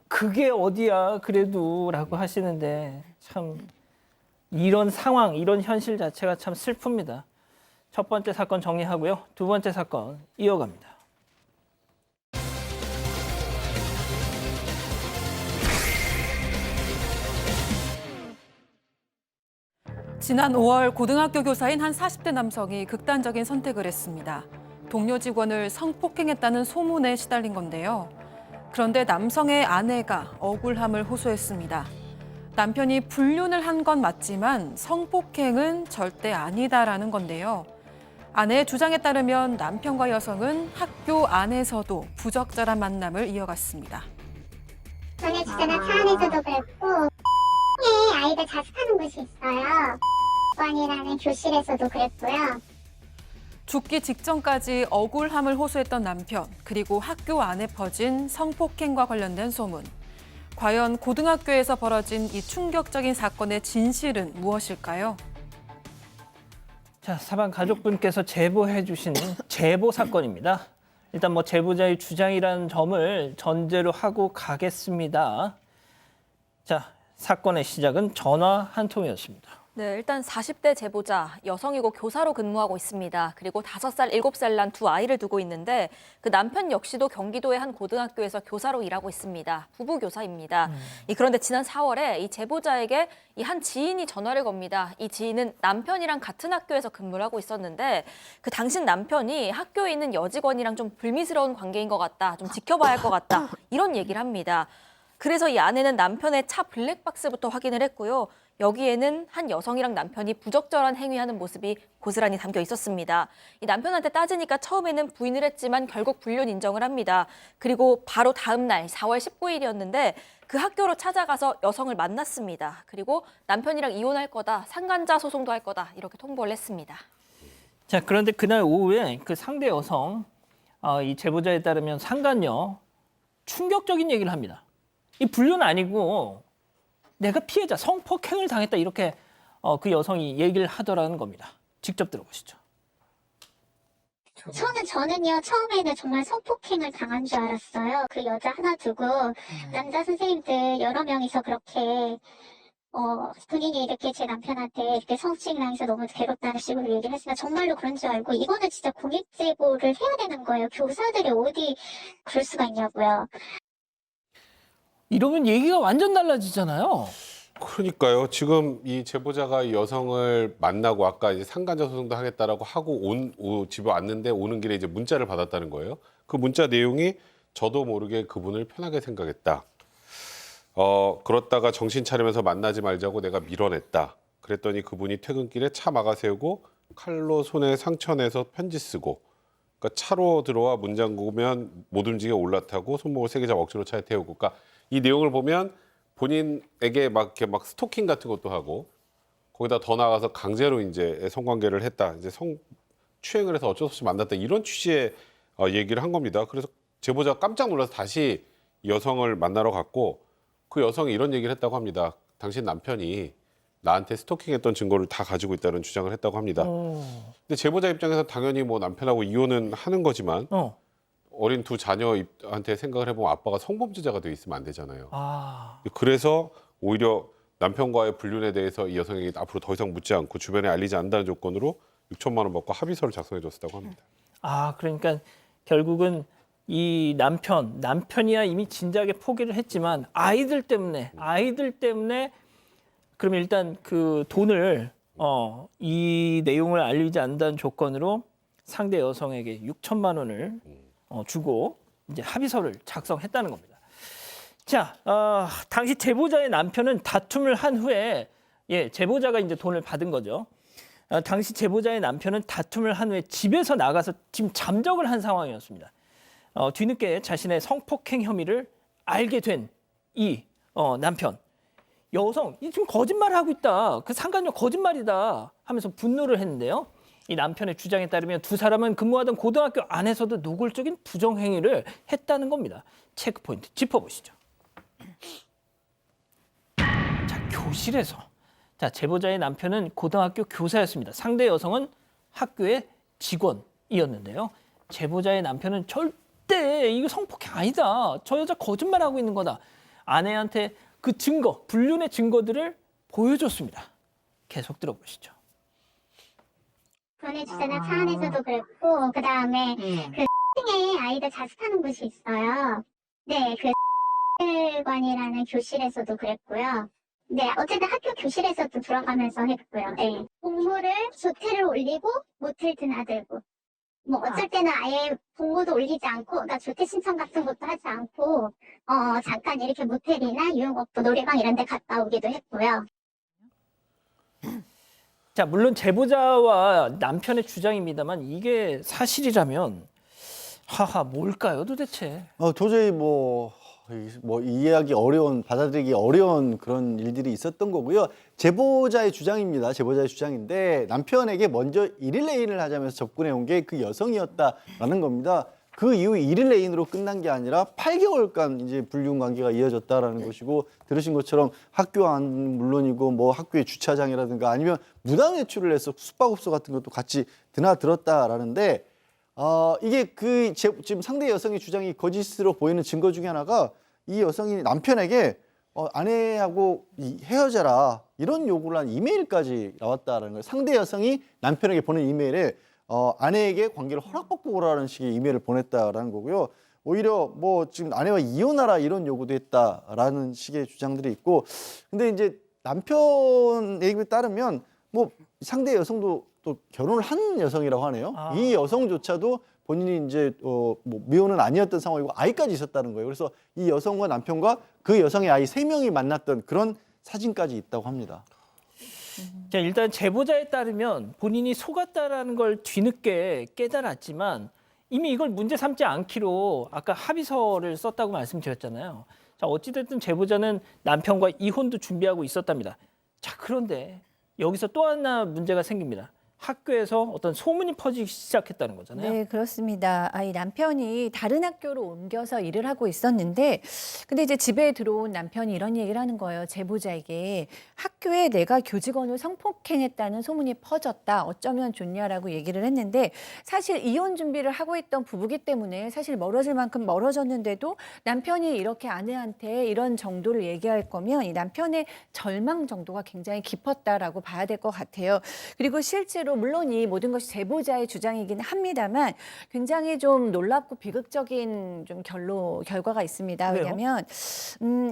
그게 어디야 그래도 라고 하시는데 참 이런 상황, 이런 현실 자체가 참 슬픕니다. 첫 번째 사건 정리하고요. 두 번째 사건 이어갑니다. 지난 5월 고등학교 교사인 한 40대 남성이 극단적인 선택을 했습니다. 동료 직원을 성폭행했다는 소문에 시달린 건데요. 그런데 남성의 아내가 억울함을 호소했습니다. 남편이 불륜을 한 건 맞지만 성폭행은 절대 아니다라는 건데요. 아내의 주장에 따르면 남편과 여성은 학교 안에서도 부적절한 만남을 이어갔습니다. 전에 주잖아 차 안에서도 그랬고 아이들 자습하는 곳이 있어요. 관이라는 교실에서도 그랬고요. 죽기 직전까지 억울함을 호소했던 남편, 그리고 학교 안에 퍼진 성폭행과 관련된 소문. 과연 고등학교에서 벌어진 이 충격적인 사건의 진실은 무엇일까요? 자, 사방 가족분께서 제보해 주신 제보 사건입니다. 일단 뭐 제보자의 주장이라는 점을 전제로 하고 가겠습니다. 자, 사건의 시작은 전화 한 통이었습니다. 네, 일단 40대 제보자, 여성이고 교사로 근무하고 있습니다. 그리고 5살, 7살 난 두 아이를 두고 있는데 그 남편 역시도 경기도의 한 고등학교에서 교사로 일하고 있습니다. 부부 교사입니다. 그런데 지난 4월에 이 제보자에게 이 한 지인이 전화를 겁니다. 이 지인은 남편이랑 같은 학교에서 근무를 하고 있었는데 그 당신 남편이 학교에 있는 여직원이랑 좀 불미스러운 관계인 것 같다, 좀 지켜봐야 할 것 같다, 이런 얘기를 합니다. 그래서 이 아내는 남편의 차 블랙박스부터 확인을 했고요. 여기에는 한 여성이랑 남편이 부적절한 행위하는 모습이 고스란히 담겨 있었습니다. 이 남편한테 따지니까 처음에는 부인을 했지만 결국 불륜 인정을 합니다. 그리고 바로 다음 날 4월 19일이었는데 그 학교로 찾아가서 여성을 만났습니다. 그리고 남편이랑 이혼할 거다, 상간자 소송도 할 거다, 이렇게 통보를 했습니다. 자, 그런데 그날 오후에 그 상대 여성, 이 제보자에 따르면 상간녀 충격적인 얘기를 합니다. 이 불륜 아니고 내가 피해자, 성폭행을 당했다, 이렇게 그 여성이 얘기를 하더라는 겁니다. 직접 들어보시죠. 저는요, 처음에는 정말 성폭행을 당한 줄 알았어요. 그 여자 하나 두고 남자 선생님들 여러 명이서 그렇게 본인이 이렇게 제 남편한테 이렇게 성추행 당해서 너무 괴롭다는 식으로 얘기를 했으니까 정말로 그런 줄 알고, 이거는 진짜 공익제보를 해야 되는 거예요. 교사들이 어디 그럴 수가 있냐고요. 이러면 얘기가 완전 달라지잖아요. 그러니까요. 지금 이 제보자가 이 여성을 만나고 아까 이제 상간자 소송도 하겠다라고 하고 집에 왔는데 오는 길에 이제 문자를 받았다는 거예요. 그 문자 내용이 저도 모르게 그분을 편하게 생각했다. 그렇다가 정신 차리면서 만나지 말자고 내가 밀어냈다. 그랬더니 그분이 퇴근길에 차 막아 세우고 칼로 손에 상처 내서 편지 쓰고, 그러니까 차로 들어와 문 잠그면 못 움직여 올라타고 손목을 세게 잡아 억지로 차에 태우고, 그러니까 이 내용을 보면 본인에게 막 이렇게 막 스토킹 같은 것도 하고, 거기다 더 나아가서 강제로 이제 성관계를 했다, 이제 성추행을 해서 어쩔 수 없이 만났다, 이런 취지의 얘기를 한 겁니다. 그래서 제보자가 깜짝 놀라서 다시 여성을 만나러 갔고, 그 여성이 이런 얘기를 했다고 합니다. 당신 남편이 나한테 스토킹했던 증거를 다 가지고 있다는 주장을 했다고 합니다. 근데 제보자 입장에서 당연히 뭐 남편하고 이혼은 하는 거지만 어린 두 자녀한테 생각을 해보면 아빠가 성범죄자가 돼 있으면 안 되잖아요. 그래서 오히려 남편과의 불륜에 대해서 이 여성에게 앞으로 더 이상 묻지 않고 주변에 알리지 않는다는 조건으로 6천만 원 받고 합의서를 작성해 줬다고 합니다. 그러니까 결국은 이 남편이야 이미 진작에 포기를 했지만 아이들 때문에 그러면 일단 그 돈을 이 내용을 알리지 않는다는 조건으로 상대 여성에게 6천만 원을 주고 이제 합의서를 작성했다는 겁니다. 자, 당시 제보자의 남편은 다툼을 한 후에 제보자가 이제 돈을 받은 거죠. 당시 제보자의 남편은 다툼을 한 후에 집에서 나가서 지금 잠적을 한 상황이었습니다. 뒤늦게 자신의 성폭행 혐의를 알게 된 이 남편. 여성, 지금 거짓말을 하고 있다. 그 상간녀 거짓말이다 하면서 분노를 했는데요. 이 남편의 주장에 따르면 두 사람은 근무하던 고등학교 안에서도 노골적인 부정행위를 했다는 겁니다. 체크포인트 짚어보시죠. 자, 교실에서. 자, 제보자의 남편은 고등학교 교사였습니다. 상대 여성은 학교의 직원이었는데요. 제보자의 남편은 절대 이거 성폭행 아니다, 저 여자 거짓말하고 있는 거다, 아내한테 그 증거, 불륜의 증거들을 보여줬습니다. 계속 들어보시죠. 보내주잖아. 차 안에서도 그랬고, 그 다음에 그 층에 아이들 자습하는 곳이 있어요. 네, 그 관이라는 교실에서도 그랬고요. 네, 어쨌든 학교 교실에서도 들어가면서 했고요. 네. 공모를 조퇴를 올리고 모텔 드나들고, 뭐 어쩔 때는 아예 공모도 올리지 않고, 나 조퇴 신청 같은 것도 하지 않고, 잠깐 이렇게 모텔이나 유흥업소, 노래방 이런 데 갔다 오기도 했고요. 자, 물론 제보자와 남편의 주장입니다만 이게 사실이라면 뭘까요 도대체? 도저히 뭐 뭐 이해하기 어려운, 받아들이기 어려운 그런 일들이 있었던 거고요. 제보자의 주장입니다. 제보자의 주장인데 남편에게 먼저 1일 애인을 하자면서 접근해 온 게 그 여성이었다라는 겁니다. 그 이후 1일 애인으로 끝난 게 아니라 8개월간 이제 불륜 관계가 이어졌다라는 것이고, 들으신 것처럼 학교 안 물론이고 뭐 학교의 주차장이라든가 아니면 무단 외출을 해서 숙박업소 같은 것도 같이 드나들었다라는데, 이게 지금 상대 여성의 주장이 거짓으로 보이는 증거 중에 하나가 이 여성이 남편에게 아내하고 헤어져라 이런 요구를 한 이메일까지 나왔다라는 거예요. 상대 여성이 남편에게 보낸 이메일에 아내에게 관계를 허락받고 오라는 식의 이메일을 보냈다라는 거고요. 오히려 뭐 지금 아내와 이혼하라 이런 요구도 했다라는 식의 주장들이 있고, 근데 이제 남편 얘기에 따르면 뭐 상대 여성도 또 결혼을 한 여성이라고 하네요. 이 여성조차도 본인이 이제 뭐 미혼은 아니었던 상황이고 아이까지 있었다는 거예요. 그래서 이 여성과 남편과 그 여성의 아이 3명이 만났던 그런 사진까지 있다고 합니다. 자, 일단 제보자에 따르면 본인이 속았다라는 걸 뒤늦게 깨달았지만 이미 이걸 문제 삼지 않기로 아까 합의서를 썼다고 말씀드렸잖아요. 자, 어찌됐든 제보자는 남편과 이혼도 준비하고 있었답니다. 자, 그런데 여기서 또 하나 문제가 생깁니다. 학교에서 어떤 소문이 퍼지기 시작했다는 거잖아요. 네, 그렇습니다. 이 남편이 다른 학교로 옮겨서 일을 하고 있었는데, 근데 이제 집에 들어온 남편이 이런 얘기를 하는 거예요. 제보자에게 학교에 내가 교직원을 성폭행했다는 소문이 퍼졌다. 어쩌면 좋냐라고 얘기를 했는데, 사실 이혼 준비를 하고 있던 부부기 때문에 사실 멀어질 만큼 멀어졌는데도 남편이 이렇게 아내한테 이런 정도를 얘기할 거면 이 남편의 절망 정도가 굉장히 깊었다라고 봐야 될 것 같아요. 그리고 실제로 물론 이 모든 것이 제보자의 주장이긴 합니다만 굉장히 좀 놀랍고 비극적인 좀 결과가 있습니다. 왜요? 왜냐하면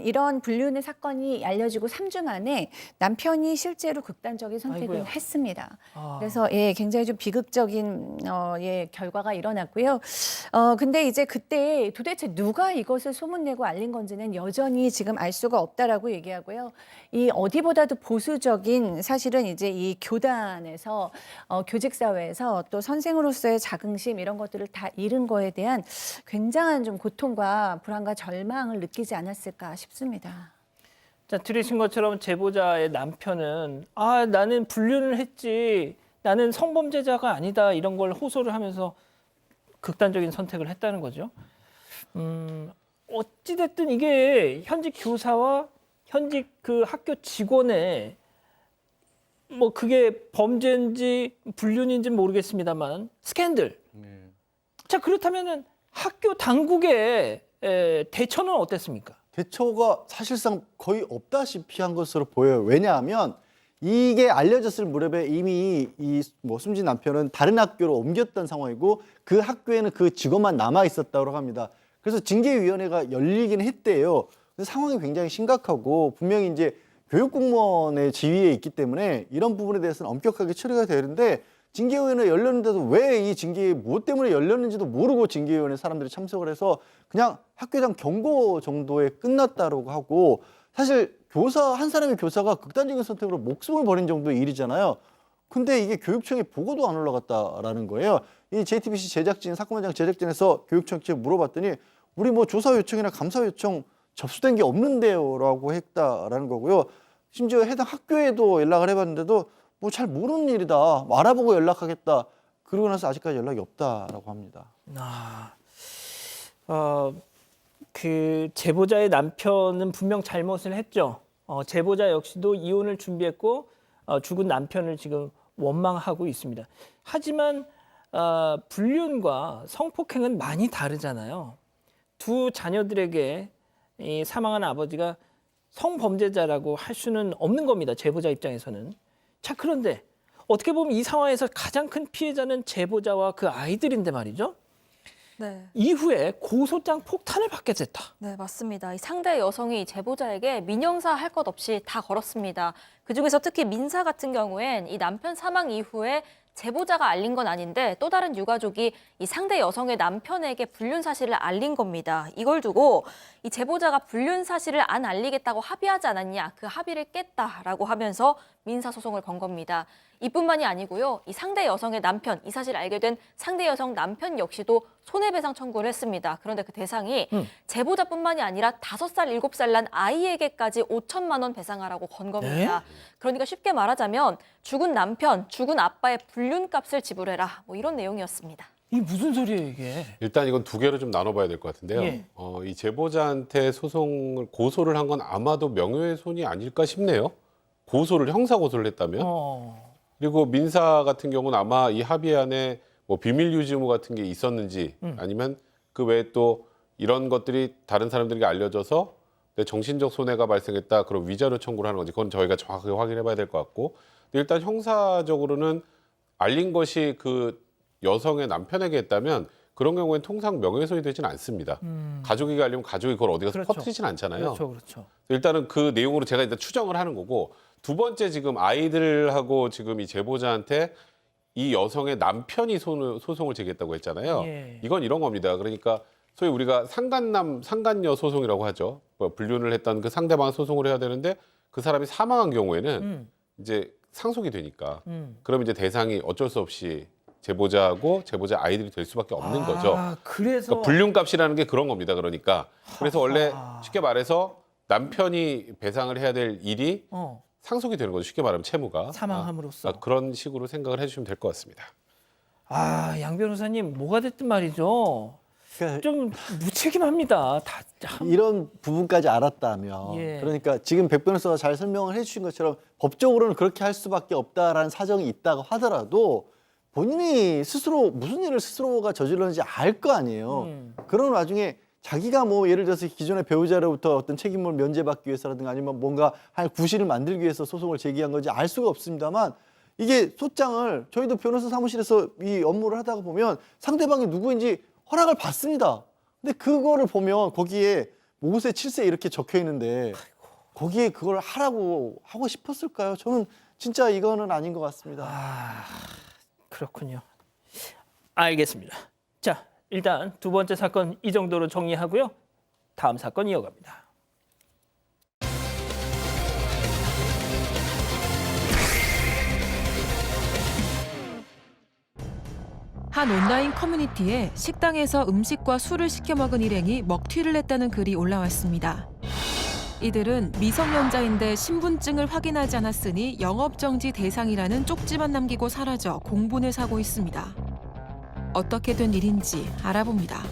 이런 불륜의 사건이 알려지고 3주 만에 남편이 실제로 극단적인 선택을 아이고야. 했습니다. 그래서 굉장히 좀 비극적인 결과가 일어났고요. 근데 이제 그때 도대체 누가 이것을 소문내고 알린 건지는 여전히 지금 알 수가 없다라고 얘기하고요. 이 어디보다도 보수적인 사실은 이제 이 교단에서 교직사회에서 또 선생으로서의 자긍심 이런 것들을 다 잃은 거에 대한 굉장한 좀 고통과 불안과 절망을 느끼지 않았을까 싶습니다. 자, 들으신 것처럼 제보자의 남편은 나는 불륜을 했지, 나는 성범죄자가 아니다 이런 걸 호소를 하면서 극단적인 선택을 했다는 거죠. 어찌됐든 이게 현직 교사와 현직 그 학교 직원의 뭐 그게 범죄인지 불륜인지 모르겠습니다만 스캔들. 자, 그렇다면은 학교 당국의 대처는 어땠습니까? 대처가 사실상 거의 없다시피 한 것으로 보여요. 왜냐하면 이게 알려졌을 무렵에 이미 뭐 숨진 남편은 다른 학교로 옮겼던 상황이고 그 학교에는 그 직원만 남아 있었다고 합니다. 그래서 징계위원회가 열리긴 했대요. 근데 상황이 굉장히 심각하고 분명히 이제 교육공무원의 지위에 있기 때문에 이런 부분에 대해서는 엄격하게 처리가 되는데 징계위원회 열렸는데도 왜 이 징계 무엇 때문에 열렸는지도 모르고 징계위원회 사람들이 참석을 해서 그냥 학교장 경고 정도에 끝났다고 하고, 사실 한 사람의 교사가 극단적인 선택으로 목숨을 버린 정도의 일이잖아요. 근데 이게 교육청에 보고도 안 올라갔다라는 거예요. 이 JTBC 제작진, 사건 현장 제작진에서 교육청에 물어봤더니 우리 뭐 조사 요청이나 감사 요청 접수된 게 없는데요라고 했다라는 거고요. 심지어 해당 학교에도 연락을 해봤는데도 뭐 잘 모르는 일이다, 알아보고 연락하겠다, 그러고 나서 아직까지 연락이 없다라고 합니다. 그 제보자의 남편은 분명 잘못을 했죠. 제보자 역시도 이혼을 준비했고 죽은 남편을 지금 원망하고 있습니다. 하지만 불륜과 성폭행은 많이 다르잖아요. 두 자녀들에게 이 사망한 아버지가 성범죄자라고 할 수는 없는 겁니다. 제보자 입장에서는. 자, 그런데 어떻게 보면 이 상황에서 가장 큰 피해자는 제보자와 그 아이들인데 말이죠. 네. 이후에 고소장 폭탄을 받게 됐다. 네, 맞습니다. 이 상대 여성이 제보자에게 민형사 할 것 없이 다 걸었습니다. 그중에서 특히 민사 같은 경우엔 이 남편 사망 이후에 제보자가 알린 건 아닌데 또 다른 유가족이 이 상대 여성의 남편에게 불륜 사실을 알린 겁니다. 이걸 두고 이 제보자가 불륜 사실을 안 알리겠다고 합의하지 않았냐, 그 합의를 깼다라고 하면서 민사 소송을 건 겁니다. 이뿐만이 아니고요. 이 상대 여성의 남편, 이 사실을 알게 된 상대 여성 남편 역시도 손해배상 청구를 했습니다. 그런데 그 대상이 제보자뿐만이 아니라 5살, 7살 난 아이에게까지 5천만 원 배상하라고 건 겁니다. 그러니까 쉽게 말하자면 죽은 남편, 죽은 아빠의 불륜값을 지불해라. 뭐 이런 내용이었습니다. 이게 무슨 소리예요, 이게? 일단 이건 두 개로 좀 나눠봐야 될 것 같은데요. 예. 이 제보자한테 고소를 한 건 아마도 명예훼손이 아닐까 싶네요. 형사 고소를 했다면. 그리고 민사 같은 경우는 아마 이 합의안에 뭐 비밀 유지 의무 같은 게 있었는지 아니면 그 외에 또 이런 것들이 다른 사람들에게 알려져서 내 정신적 손해가 발생했다. 그럼 위자료 청구를 하는 건지 그건 저희가 정확하게 확인해 봐야 될 것 같고. 일단 형사적으로는 알린 것이 그 여성의 남편에게 했다면 그런 경우에는 통상 명예훼손이 되지는 않습니다. 가족에게 알리면 가족이 그걸 어디 가서 그렇죠. 퍼뜨리진 않잖아요. 그렇죠, 그렇죠. 일단은 그 내용으로 제가 일단 추정을 하는 거고 두 번째 지금 아이들하고 지금 이 제보자한테 이 여성의 남편이 소송을 제기했다고 했잖아요. 예. 이건 이런 겁니다. 그러니까 소위 우리가 상간남, 상간녀 소송이라고 하죠. 불륜을 했던 그 상대방 소송을 해야 되는데 그 사람이 사망한 경우에는 이제 상속이 되니까 그럼 이제 대상이 어쩔 수 없이 제보자하고 제보자 아이들이 될 수밖에 없는 거죠. 그래서 그러니까 불륜값이라는 게 그런 겁니다. 그러니까 그래서 원래 쉽게 말해서 남편이 배상을 해야 될 일이 상속이 되는 거죠. 쉽게 말하면 채무가. 사망함으로써. 그런 식으로 생각을 해주시면 될 것 같습니다. 양 변호사님 뭐가 됐든 말이죠. 그러니까 좀 무책임합니다. 이런 부분까지 알았다면 예. 그러니까 지금 백 변호사가 잘 설명을 해주신 것처럼 법적으로는 그렇게 할 수밖에 없다라는 사정이 있다고 하더라도 본인이 스스로 무슨 일을 스스로가 저질렀는지 알 거 아니에요. 그런 와중에 자기가 뭐 예를 들어서 기존의 배우자로부터 어떤 책임을 면제받기 위해서라든가 아니면 뭔가 할 구실을 만들기 위해서 소송을 제기한 건지 알 수가 없습니다만 이게 소장을 저희도 변호사 사무실에서 이 업무를 하다가 보면 상대방이 누구인지 허락을 받습니다. 근데 그거를 보면 거기에 5세, 7세 이렇게 적혀 있는데 거기에 그걸 하고 싶었을까요? 저는 진짜 이거는 아닌 것 같습니다. 그렇군요. 알겠습니다. 자, 일단 두 번째 사건 이 정도로 정리하고요. 다음 사건 이어갑니다. 한 온라인 커뮤니티에 식당에서 음식과 술을 시켜 먹은 일행이 먹튀를 했다는 글이 올라왔습니다. 이들은 미성년자인데 신분증을 확인하지 않았으니 영업정지 대상이라는 쪽지만 남기고 사라져 공분을 사고 있습니다. 어떻게 된 일인지 알아봅니다.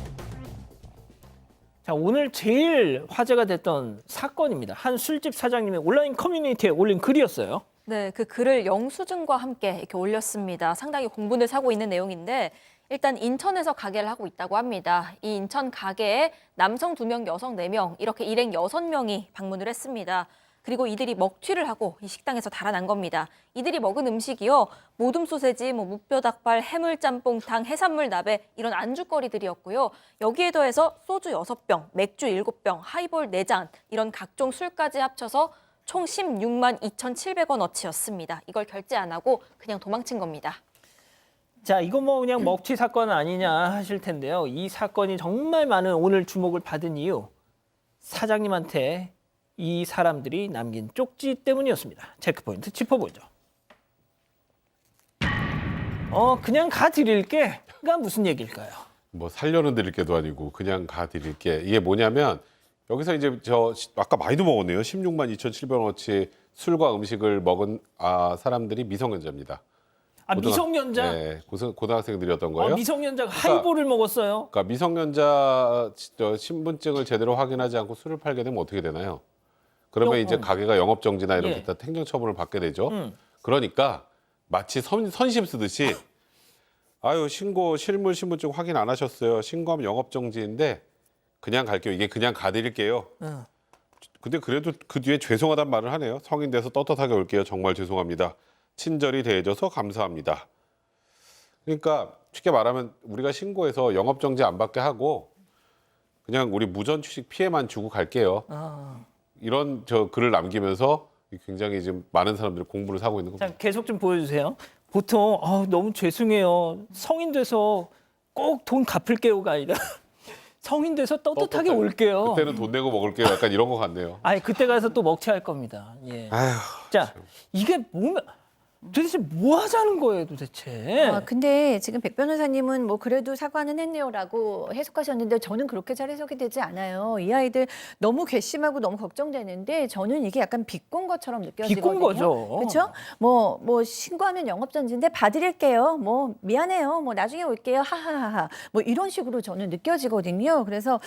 자, 오늘 제일 화제가 됐던 사건입니다. 한 술집 사장님이 온라인 커뮤니티에 올린 글이었어요. 네, 그 글을 영수증과 함께 이렇게 올렸습니다. 상당히 공분을 사고 있는 내용인데 일단 인천에서 가게를 하고 있다고 합니다. 이 인천 가게에 남성 2명, 여성 4명, 이렇게 일행 6명이 방문을 했습니다. 그리고 이들이 먹튀를 하고 이 식당에서 달아난 겁니다. 이들이 먹은 음식이요. 모둠 소세지, 무뼈닭발, 해물짬뽕탕, 해산물 나베 이런 안주거리들이었고요. 여기에 더해서 소주 6병, 맥주 7병, 하이볼 4잔 이런 각종 술까지 합쳐서 총 16만 2,700원어치였습니다. 이걸 결제 안 하고 그냥 도망친 겁니다. 자, 이거 뭐 그냥 먹튀 사건 아니냐 하실 텐데요. 이 사건이 정말 많은 오늘 주목을 받은 이유 사장님한테 이 사람들이 남긴 쪽지 때문이었습니다. 체크포인트 짚어보죠. 그냥 가드릴게가 무슨 얘기일까요? 뭐 살려는 드릴 게도 아니고 그냥 가드릴게. 이게 뭐냐면 여기서 이제 저 아까 많이도 먹었네요. 16만 2,700원어치 술과 음식을 먹은 사람들이 미성년자입니다. 미성년자? 네, 고등학생들이었던 거예요. 미성년자가 하이볼을 먹었어요? 그러니까 미성년자 신분증을 제대로 확인하지 않고 술을 팔게 되면 어떻게 되나요? 그러면 이제 가게가 영업정지나 이런 예. 행정처분을 받게 되죠. 그러니까 마치 선심 쓰듯이 아유 실물 신분증 확인 안 하셨어요. 신고하면 영업정지인데 그냥 갈게요. 이게 그냥 가드릴게요. 근데 그래도 그 뒤에 죄송하다는 말을 하네요. 성인 돼서 떳떳하게 올게요. 정말 죄송합니다. 친절히 대해줘서 감사합니다. 그러니까 쉽게 말하면 우리가 신고해서 영업정지 안 받게 하고 그냥 우리 무전 취식 피해만 주고 갈게요. 이런 글을 남기면서 굉장히 지금 많은 사람들이 공부를 사고 있는 겁니다. 자, 계속 좀 보여주세요. 보통 너무 죄송해요. 성인 돼서 꼭 돈 갚을게요가 아니라 성인 돼서 떳떳하게 올게요. 그때는 돈 내고 먹을게요. 약간 이런 것 같네요. 그때 가서 또 먹튀할 겁니다. 예. 아휴, 자, 이게 도대체 뭐 하자는 거예요, 도대체? 근데 지금 백 변호사님은 뭐 그래도 사과는 했네요라고 해석하셨는데 저는 그렇게 잘 해석이 되지 않아요. 이 아이들 너무 괘씸하고 너무 걱정되는데 저는 이게 약간 비꼰 것처럼 느껴지거든요. 비꼰 거죠. 그렇죠? 뭐 신고하면 영업정지인데 봐드릴게요. 뭐 미안해요. 뭐 나중에 올게요. 하하하하. 뭐 이런 식으로 저는 느껴지거든요. 그래서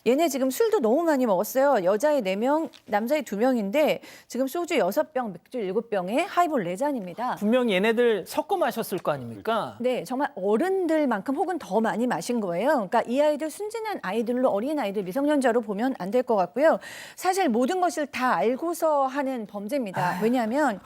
얘네 지금 술도 너무 많이 먹었어요. 여자애 4명, 남자애 2명인데 지금 소주 6병, 맥주 7병에 하이볼 4잔입니다. 분명히 얘네들 섞어 마셨을 거 아닙니까? 네, 정말 어른들만큼 혹은 더 많이 마신 거예요. 그러니까 이 아이들 순진한 아이들로 어린 아이들 미성년자로 보면 안 될 것 같고요. 사실 모든 것을 다 알고서 하는 범죄입니다. 왜냐하면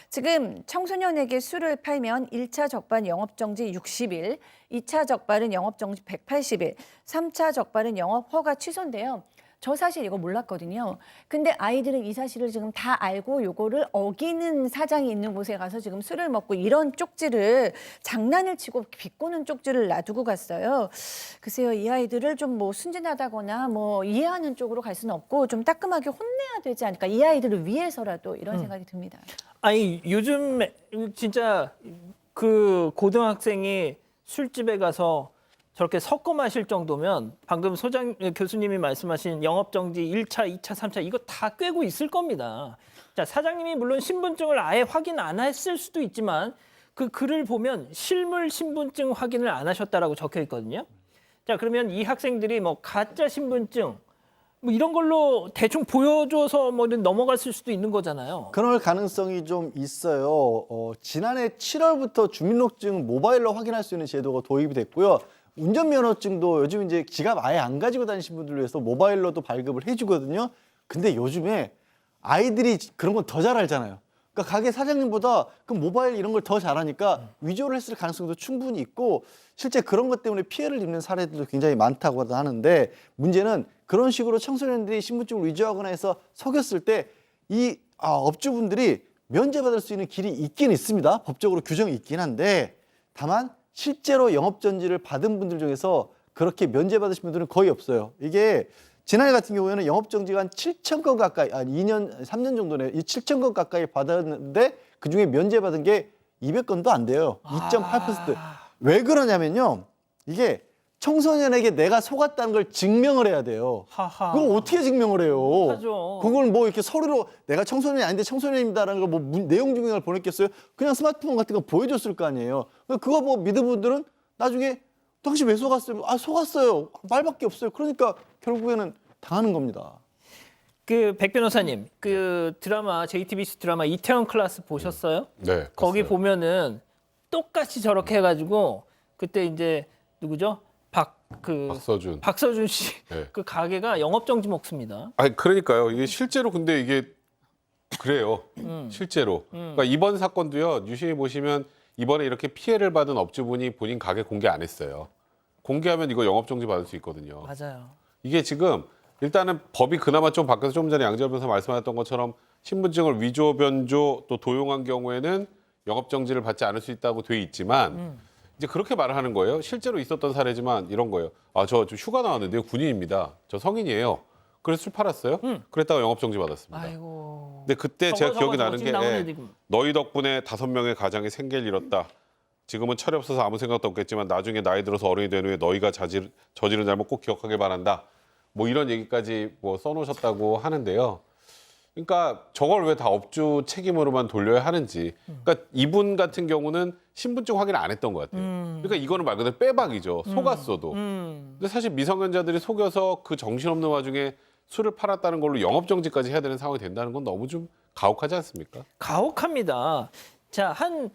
지금 청소년에게 술을 팔면 1차 적발 영업정지 60일, 2차 적발은 영업정지 180일, 3차 적발은 영업 허가 취소인데요. 저 사실 이거 몰랐거든요. 근데 아이들은 이 사실을 지금 다 알고 요거를 어기는 사장이 있는 곳에 가서 지금 술을 먹고 이런 쪽지를 장난을 치고 비꼬는 쪽지를 놔두고 갔어요. 글쎄요, 이 아이들을 좀 뭐 순진하다거나 뭐 이해하는 쪽으로 갈 수는 없고 좀 따끔하게 혼내야 되지 않을까. 이 아이들을 위해서라도 이런 생각이 듭니다. 아니 요즘 진짜 그 고등학생이 술집에 가서 저렇게 섞어 마실 정도면 방금 교수님이 말씀하신 영업정지 1차, 2차, 3차 이거 다 꿰고 있을 겁니다. 자, 사장님이 물론 신분증을 아예 확인 안 했을 수도 있지만 그 글을 보면 실물 신분증 확인을 안 하셨다라고 적혀 있거든요. 자, 그러면 이 학생들이 뭐 가짜 신분증 뭐 이런 걸로 대충 보여줘서 뭐 넘어갔을 수도 있는 거잖아요. 그럴 가능성이 좀 있어요. 지난해 7월부터 주민등록증 모바일로 확인할 수 있는 제도가 도입이 됐고요. 운전면허증도 요즘 이제 지갑 아예 안 가지고 다니시는 분들을 위해서 모바일로도 발급을 해주거든요. 근데 요즘에 아이들이 그런 건 더 잘 알잖아요. 그러니까 가게 사장님보다 그 모바일 이런 걸 더 잘하니까 위조를 했을 가능성도 충분히 있고 실제 그런 것 때문에 피해를 입는 사례들도 굉장히 많다고 하는데 문제는 그런 식으로 청소년들이 신분증을 위조하거나 해서 속였을 때 이 업주분들이 면제받을 수 있는 길이 있긴 있습니다. 법적으로 규정이 있긴 한데 다만 실제로 영업정지를 받은 분들 중에서 그렇게 면제받으신 분들은 거의 없어요. 이게 지난해 같은 경우에는 영업정지가 한 7천 건 가까이, 2년, 3년 정도네. 이 7천 건 가까이 받았는데 그중에 면제받은 게 200건도 안 돼요. 2.8%. 왜 그러냐면요. 이게 청소년에게 내가 속았다는 걸 증명을 해야 돼요. 그걸 어떻게 증명을 해요? 못하죠. 그걸 뭐 이렇게 서류로 내가 청소년이 아닌데 청소년입니다라는 걸 뭐 내용 증명을 보냈겠어요? 그냥 스마트폰 같은 거 보여줬을 거 아니에요. 그거 뭐 믿은 분들은 나중에 당신 왜 속았어요? 속았어요. 말밖에 없어요. 그러니까 결국에는 당하는 겁니다. 그 백 변호사님, 그 드라마 JTBC 드라마 이태원 클라스 보셨어요? 네. 거기 봤어요. 보면은 똑같이 저렇게 해가지고 그때 이제 누구죠? 박서준 씨 네. 그 가게가 영업정지 먹습니다. 아니 그러니까요. 이게 실제로 근데 이게 그래요. 실제로. 그러니까 이번 사건도요. 유심히 보시면 이번에 이렇게 피해를 받은 업주분이 본인 가게 공개 안 했어요. 공개하면 이거 영업정지 받을 수 있거든요. 맞아요. 이게 지금 일단은 법이 그나마 좀 바뀌어서 좀 전에 양지열 변호사 말씀하셨던 것처럼 신분증을 위조, 변조 또 도용한 경우에는 영업정지를 받지 않을 수 있다고 돼 있지만 이제 그렇게 말을 하는 거예요. 실제로 있었던 사례지만 이런 거예요. 저 좀 휴가 나왔는데요. 군인입니다. 저 성인이에요. 그래서 술 팔았어요. 그랬다가 영업정지 받았습니다. 아이고. 근데 그때 제가 기억이 나는 지금 게 나오네, 지금. 너희 덕분에 5명의 가장이 생계를 잃었다. 지금은 철이 없어서 아무 생각도 없겠지만 나중에 나이 들어서 어른이 된 후에 너희가 저지른 잘못 꼭 기억하길 바란다. 뭐 이런 얘기까지 뭐 써놓으셨다고 하는데요. 그러니까 저걸 왜 다 업주 책임으로만 돌려야 하는지. 그러니까 이분 같은 경우는 신분증 확인을 안 했던 것 같아요. 그러니까 이거는 말 그대로 빼박이죠. 속았어도. 근데 사실 미성년자들이 속여서 그 정신없는 와중에 술을 팔았다는 걸로 영업정지까지 해야 되는 상황이 된다는 건 너무 좀 가혹하지 않습니까? 가혹합니다. 자, 한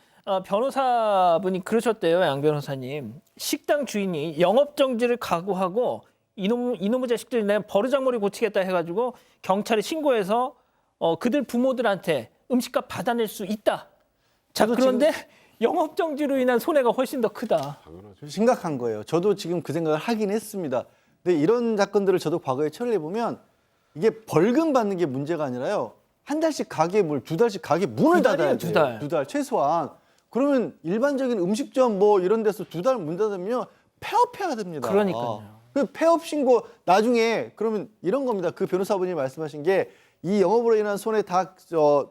변호사분이 그러셨대요. 양 변호사님. 식당 주인이 영업정지를 각오하고 이놈의 자식들이 내가 버르장머리 고치겠다 해가지고 경찰에 신고해서 그들 부모들한테 음식값 받아낼 수 있다. 자, 그런데 영업정지로 인한 손해가 훨씬 더 크다. 심각한 거예요. 저도 지금 그 생각을 하긴 했습니다. 근데 이런 사건들을 저도 과거에 처리해 보면 이게 벌금 받는 게 문제가 아니라요. 한 달씩 가게 두 달씩 가게 문을 닫아야 돼요. 2달 최소한. 그러면 일반적인 음식점 뭐 이런 데서 2달 문 닫으면 폐업해야 됩니다. 그러니까요. 그 폐업 신고 나중에 그러면 이런 겁니다. 그 변호사분이 말씀하신 게 이 영업으로 인한 손해다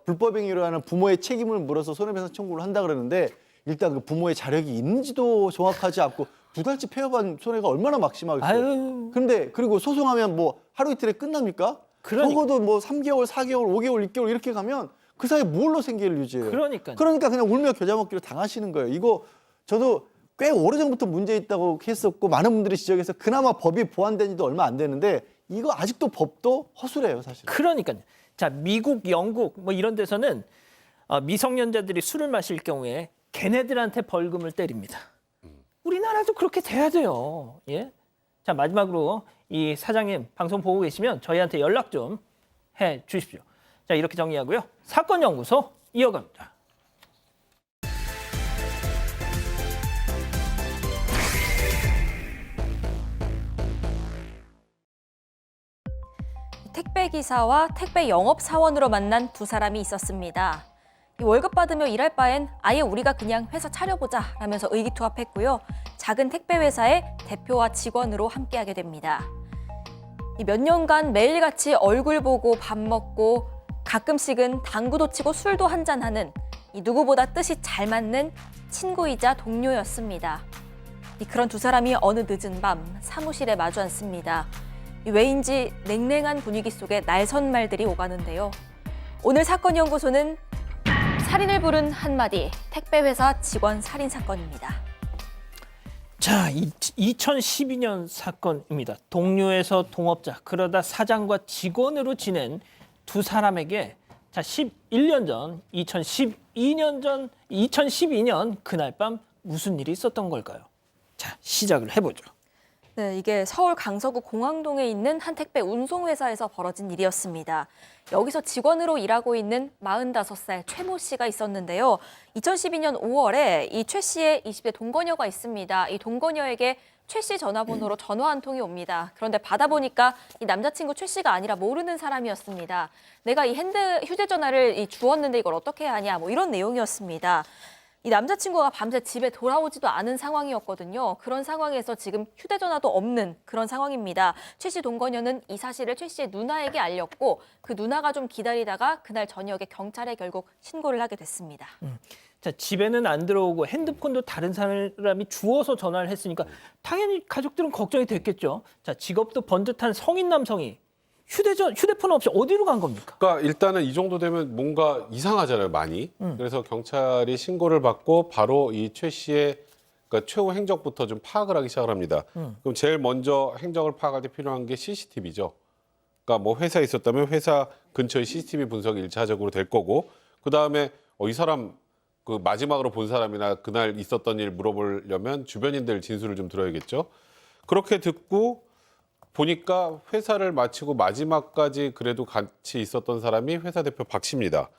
불법 행위로 하는 부모의 책임을 물어서 손해배상 청구를 한다 그러는데 일단 그 부모의 자력이 있는지도 정확하지 않고 2달치 폐업한 손해가 얼마나 막심하겠어요. 그런데 그리고 소송하면 뭐 하루 이틀에 끝납니까? 적어도 뭐 3개월, 4개월, 5개월, 6개월 이렇게 가면 그 사이에 뭘로 생계를 유지해요? 그러니까 그냥 울며 겨자 먹기로 당하시는 거예요. 이거 저도 꽤 오래전부터 문제 있다고 했었고 많은 분들이 지적해서 그나마 법이 보완된 지도 얼마 안 되는데 이거 아직도 법도 허술해요, 사실. 그러니까요. 자, 미국, 영국 뭐 이런 데서는 미성년자들이 술을 마실 경우에 걔네들한테 벌금을 때립니다. 우리나라도 그렇게 돼야 돼요. 예? 자, 마지막으로 이 사장님 방송 보고 계시면 저희한테 연락 좀 해 주십시오. 자, 이렇게 정리하고요. 사건연구소 이어갑니다. 택배 기사와 택배 영업 사원으로 만난 두 사람이 있었습니다. 월급 받으며 일할 바엔 아예 우리가 그냥 회사 차려보자 라면서 의기투합했고요. 작은 택배 회사의 대표와 직원으로 함께하게 됩니다. 몇 년간 매일같이 얼굴 보고 밥 먹고 가끔씩은 당구도 치고 술도 한잔하는 누구보다 뜻이 잘 맞는 친구이자 동료였습니다. 그런 두 사람이 어느 늦은 밤 사무실에 마주 앉습니다. 왜인지 냉랭한 분위기 속에 날선 말들이 오가는데요. 오늘 사건연구소는 살인을 부른 한마디 택배회사 직원 살인 사건입니다. 자, 2012년 사건입니다. 동료에서 동업자, 그러다 사장과 직원으로 지낸 두 사람에게 자, 11년 전, 2012년 그날 밤 무슨 일이 있었던 걸까요? 자, 시작을 해보죠. 네, 이게 서울 강서구 공항동에 있는 한 택배 운송회사에서 벌어진 일이었습니다. 여기서 직원으로 일하고 있는 45살 최모 씨가 있었는데요. 2012년 5월에 이 최 씨의 20대 동거녀가 있습니다. 이 동거녀에게 최 씨 전화번호로 전화 한 통이 옵니다. 그런데 받아보니까 이 남자친구 최 씨가 아니라 모르는 사람이었습니다. 내가 이 휴대전화를 주웠는데 이걸 어떻게 해야 하냐, 뭐 이런 내용이었습니다. 이 남자친구가 밤새 집에 돌아오지도 않은 상황이었거든요. 그런 상황에서 지금 휴대전화도 없는 그런 상황입니다. 최 씨 동거녀는 이 사실을 최 씨의 누나에게 알렸고 그 누나가 좀 기다리다가 그날 저녁에 경찰에 결국 신고를 하게 됐습니다. 자, 집에는 안 들어오고 핸드폰도 다른 사람이 주워서 전화를 했으니까 당연히 가족들은 걱정이 됐겠죠. 자, 직업도 번듯한 성인 남성이 휴대폰 없이 어디로 간 겁니까? 그러니까 일단은 이 정도 되면 뭔가 이상하잖아요, 많이. 그래서 경찰이 신고를 받고 바로 이 최 씨의 그러니까 최후 행적부터 좀 파악을 하기 시작을 합니다. 그럼 제일 먼저 행적을 파악할 때 필요한 게 CCTV죠. 그러니까 뭐 회사에 있었다면 회사 근처의 CCTV 분석이 1차적으로 될 거고, 그 다음에 이 사람 그 마지막으로 본 사람이나 그날 있었던 일 물어보려면 주변인들 진술을 좀 들어야겠죠. 그렇게 듣고 보니까 회사를 마치고 마지막까지 그래도 같이 있었던 사람이 회사 대표 박 씨입니다.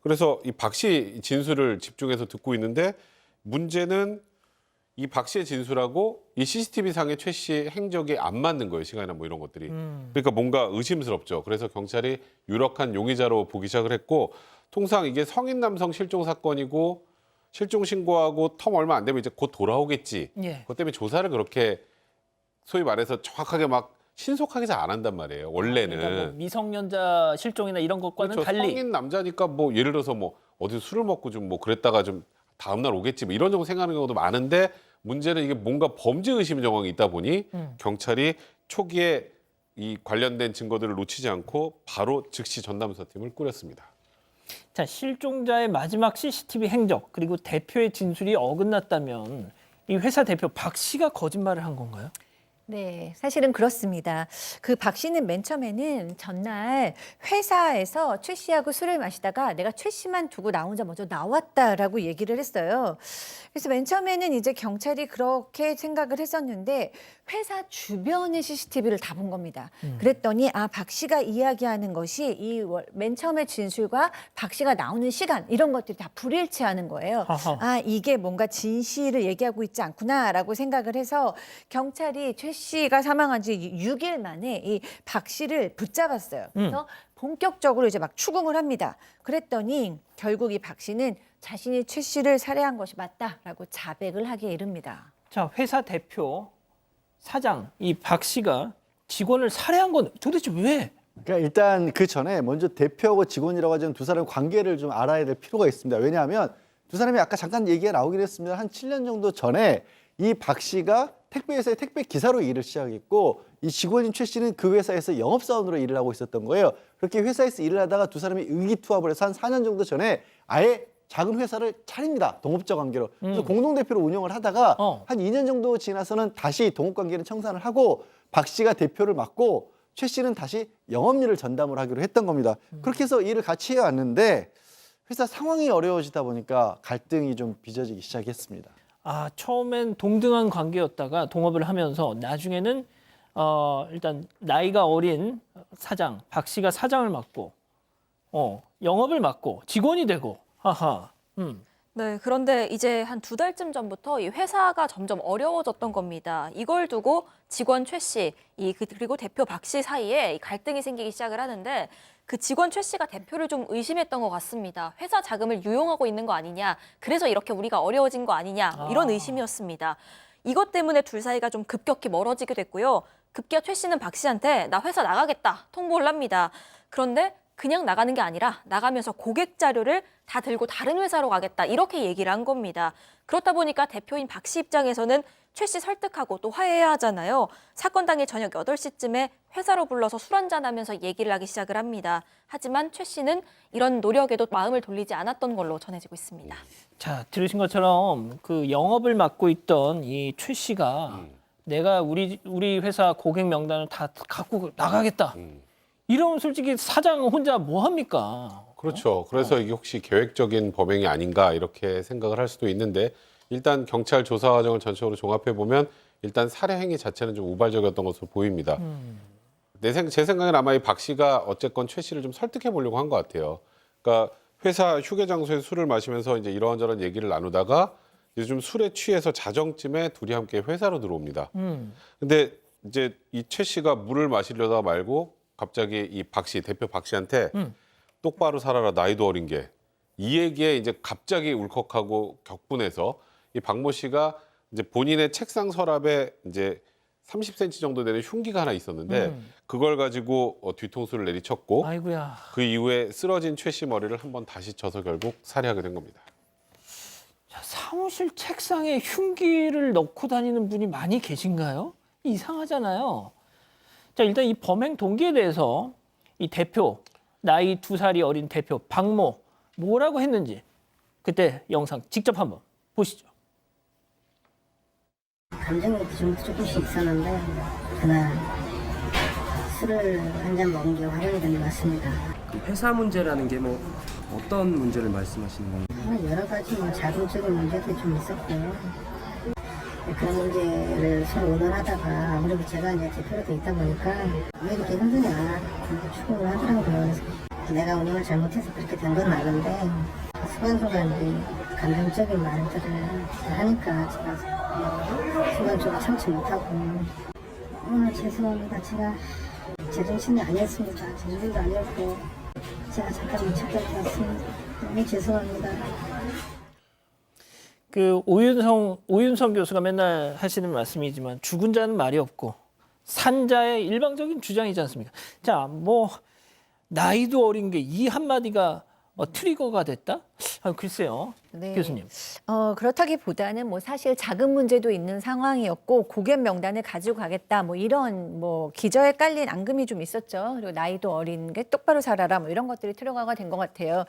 그래서 이 박 씨 진술을 집중해서 듣고 있는데 문제는 이 박 씨의 진술하고 이 CCTV 상의 최 씨의 행적이 안 맞는 거예요, 시간이나 뭐 이런 것들이. 그러니까 뭔가 의심스럽죠. 그래서 경찰이 유력한 용의자로 보기 시작을 했고, 통상 이게 성인 남성 실종 사건이고 실종 신고하고 텀 얼마 안 되면 이제 곧 돌아오겠지. 그것 때문에 조사를 그렇게 소위 말해서 정확하게 막 신속하게 잘 안 한단 말이에요, 원래는. 그러니까 뭐 미성년자 실종이나 이런 것과는 그렇죠. 달리. 성인 남자니까 뭐 예를 들어서 뭐 어디서 술을 먹고 좀 뭐 그랬다가 좀 다음날 오겠지 뭐 이런 정도 생각하는 경우도 많은데, 문제는 이게 뭔가 범죄 의심 정황이 있다 보니 경찰이 초기에 이 관련된 증거들을 놓치지 않고 바로 즉시 전담수사팀을 꾸렸습니다. 자, 실종자의 마지막 CCTV 행적 그리고 대표의 진술이 어긋났다면 이 회사 대표 박 씨가 거짓말을 한 건가요? 네, 사실은 그렇습니다. 그 박 씨는 맨 처음에는 전날 회사에서 최 씨하고 술을 마시다가 내가 최 씨만 두고 나 혼자 먼저 나왔다라고 얘기를 했어요. 그래서 맨 처음에는 이제 경찰이 그렇게 생각을 했었는데 회사 주변의 CCTV를 다 본 겁니다. 그랬더니 박 씨가 이야기하는 것이 이 맨 처음에 진술과 박 씨가 나오는 시간 이런 것들이 다 불일치하는 거예요. 이게 뭔가 진실을 얘기하고 있지 않구나라고 생각을 해서 경찰이 최 씨가 사망한 지 6일 만에 이 박 씨를 붙잡았어요. 그래서 본격적으로 이제 막 추궁을 합니다. 그랬더니 결국 이 박 씨는 자신이 최 씨를 살해한 것이 맞다라고 자백을 하기에 이릅니다. 자, 회사 대표 사장 이 박 씨가 직원을 살해한 건 도대체 왜 그러니까 일단 그 전에 먼저 대표하고 직원이라고 하는 두 사람의 관계를 좀 알아야 될 필요가 있습니다. 왜냐하면 두 사람이 아까 잠깐 얘기가 나오긴 했습니다. 한 7년 정도 전에 이 박 씨가 택배회사의 택배 기사로 일을 시작했고 이 직원인 최 씨는 그 회사에서 영업사원으로 일을 하고 있었던 거예요. 그렇게 회사에서 일을 하다가 두 사람이 의기투합을 해서 한 4년 정도 전에 아예 작은 회사를 차립니다. 동업자 관계로. 그래서 공동대표로 운영을 하다가 한 2년 정도 지나서는 다시 동업관계는 청산을 하고 박 씨가 대표를 맡고 최 씨는 다시 영업일을 전담을 하기로 했던 겁니다. 그렇게 해서 일을 같이 해왔는데 회사 상황이 어려워지다 보니까 갈등이 좀 빚어지기 시작했습니다. 아, 처음엔 동등한 관계였다가 동업을 하면서 나중에는 일단 나이가 어린 사장, 박 씨가 사장을 맡고 영업을 맡고 직원이 되고 하하. 네, 그런데 이제 한 2달쯤 전부터 이 회사가 점점 어려워졌던 겁니다. 이걸 두고 직원 최 씨, 그리고 대표 박 씨 사이에 갈등이 생기기 시작을 하는데 그 직원 최 씨가 대표를 좀 의심했던 것 같습니다. 회사 자금을 유용하고 있는 거 아니냐, 그래서 이렇게 우리가 어려워진 거 아니냐, 이런 의심이었습니다. 이것 때문에 둘 사이가 좀 급격히 멀어지게 됐고요. 급기야 최 씨는 박 씨한테 나 회사 나가겠다 통보를 합니다. 그런데 그냥 나가는 게 아니라 나가면서 고객 자료를 다 들고 다른 회사로 가겠다 이렇게 얘기를 한 겁니다. 그렇다 보니까 대표인 박 씨 입장에서는 최 씨 설득하고 또 화해해야 하잖아요. 사건 당일 저녁 8시쯤에 회사로 불러서 술 한잔하면서 얘기를 하기 시작을 합니다. 하지만 최 씨는 이런 노력에도 마음을 돌리지 않았던 걸로 전해지고 있습니다. 자, 들으신 것처럼 그 영업을 맡고 있던 이 최 씨가 내가 우리 회사 고객 명단을 다 갖고 나가겠다. 이러면 솔직히 사장 혼자 뭐 합니까? 그렇죠. 그래서 이게 혹시 계획적인 범행이 아닌가 이렇게 생각을 할 수도 있는데 일단 경찰 조사 과정을 전체적으로 종합해 보면 일단 살해 행위 자체는 좀 우발적이었던 것으로 보입니다. 제 생각엔 아마 이 박 씨가 어쨌건 최 씨를 좀 설득해 보려고 한 것 같아요. 그러니까 회사 휴게 장소에 술을 마시면서 이제 이런저런 얘기를 나누다가 이제 좀 술에 취해서 자정쯤에 둘이 함께 회사로 들어옵니다. 근데 이제 이 최 씨가 물을 마시려다 말고 갑자기 이 박 씨, 대표 박 씨한테 똑바로 살아라, 나이도 어린 게. 이 얘기에 이제 갑자기 울컥하고 격분해서 이 박모 씨가 이제 본인의 책상 서랍에 이제 30cm 정도 되는 흉기가 하나 있었는데 그걸 가지고 뒤통수를 내리쳤고 아이고야. 그 이후에 쓰러진 최 씨 머리를 한번 다시 쳐서 결국 살해하게 된 겁니다. 자, 사무실 책상에 흉기를 넣고 다니는 분이 많이 계신가요? 이상하잖아요. 자, 일단 이 범행 동기에 대해서 이 대표, 나이 2살이 어린 대표 박모 뭐라고 했는지 그때 영상 직접 한번 보시죠. 감정이 좀 조금씩 있었는데 그날 술을 한 잔 먹은 게 활용이 된 것 같습니다. 회사 문제라는 게 뭐 어떤 문제를 말씀하시는 건가요? 여러 가지 자금적인 문제도 좀 있었고요. 그런 문제를 서로 의논하다가 아무래도 제가 이제 대표로 돼 있다 보니까 왜 이렇게 힘드냐 추궁을 하더라고요. 그래서 내가 운영을 잘못해서 그렇게 된 건 맞는데 순간순간 감정적인 말들을 하니까 제가 순간적으로 참지 못하고 오늘 죄송합니다. 제가 제정신이 아니었습니다. 제정신도 아니었고 제가 잠깐 미쳤던 것 같습니다. 너무 죄송합니다. 그 오윤성 교수가 맨날 하시는 말씀이지만 죽은 자는 말이 없고 산 자의 일방적인 주장이지 않습니까? 자, 뭐 나이도 어린 게 이 한마디가 트리거가 됐다? 글쎄요, 네. 교수님. 그렇다기보다는 뭐 사실 자금 문제도 있는 상황이었고 고객 명단을 가지고 가겠다 뭐 이런 뭐 기저에 깔린 앙금이 좀 있었죠. 그리고 나이도 어린 게 똑바로 살아라 뭐 이런 것들이 트리거가 된 것 같아요.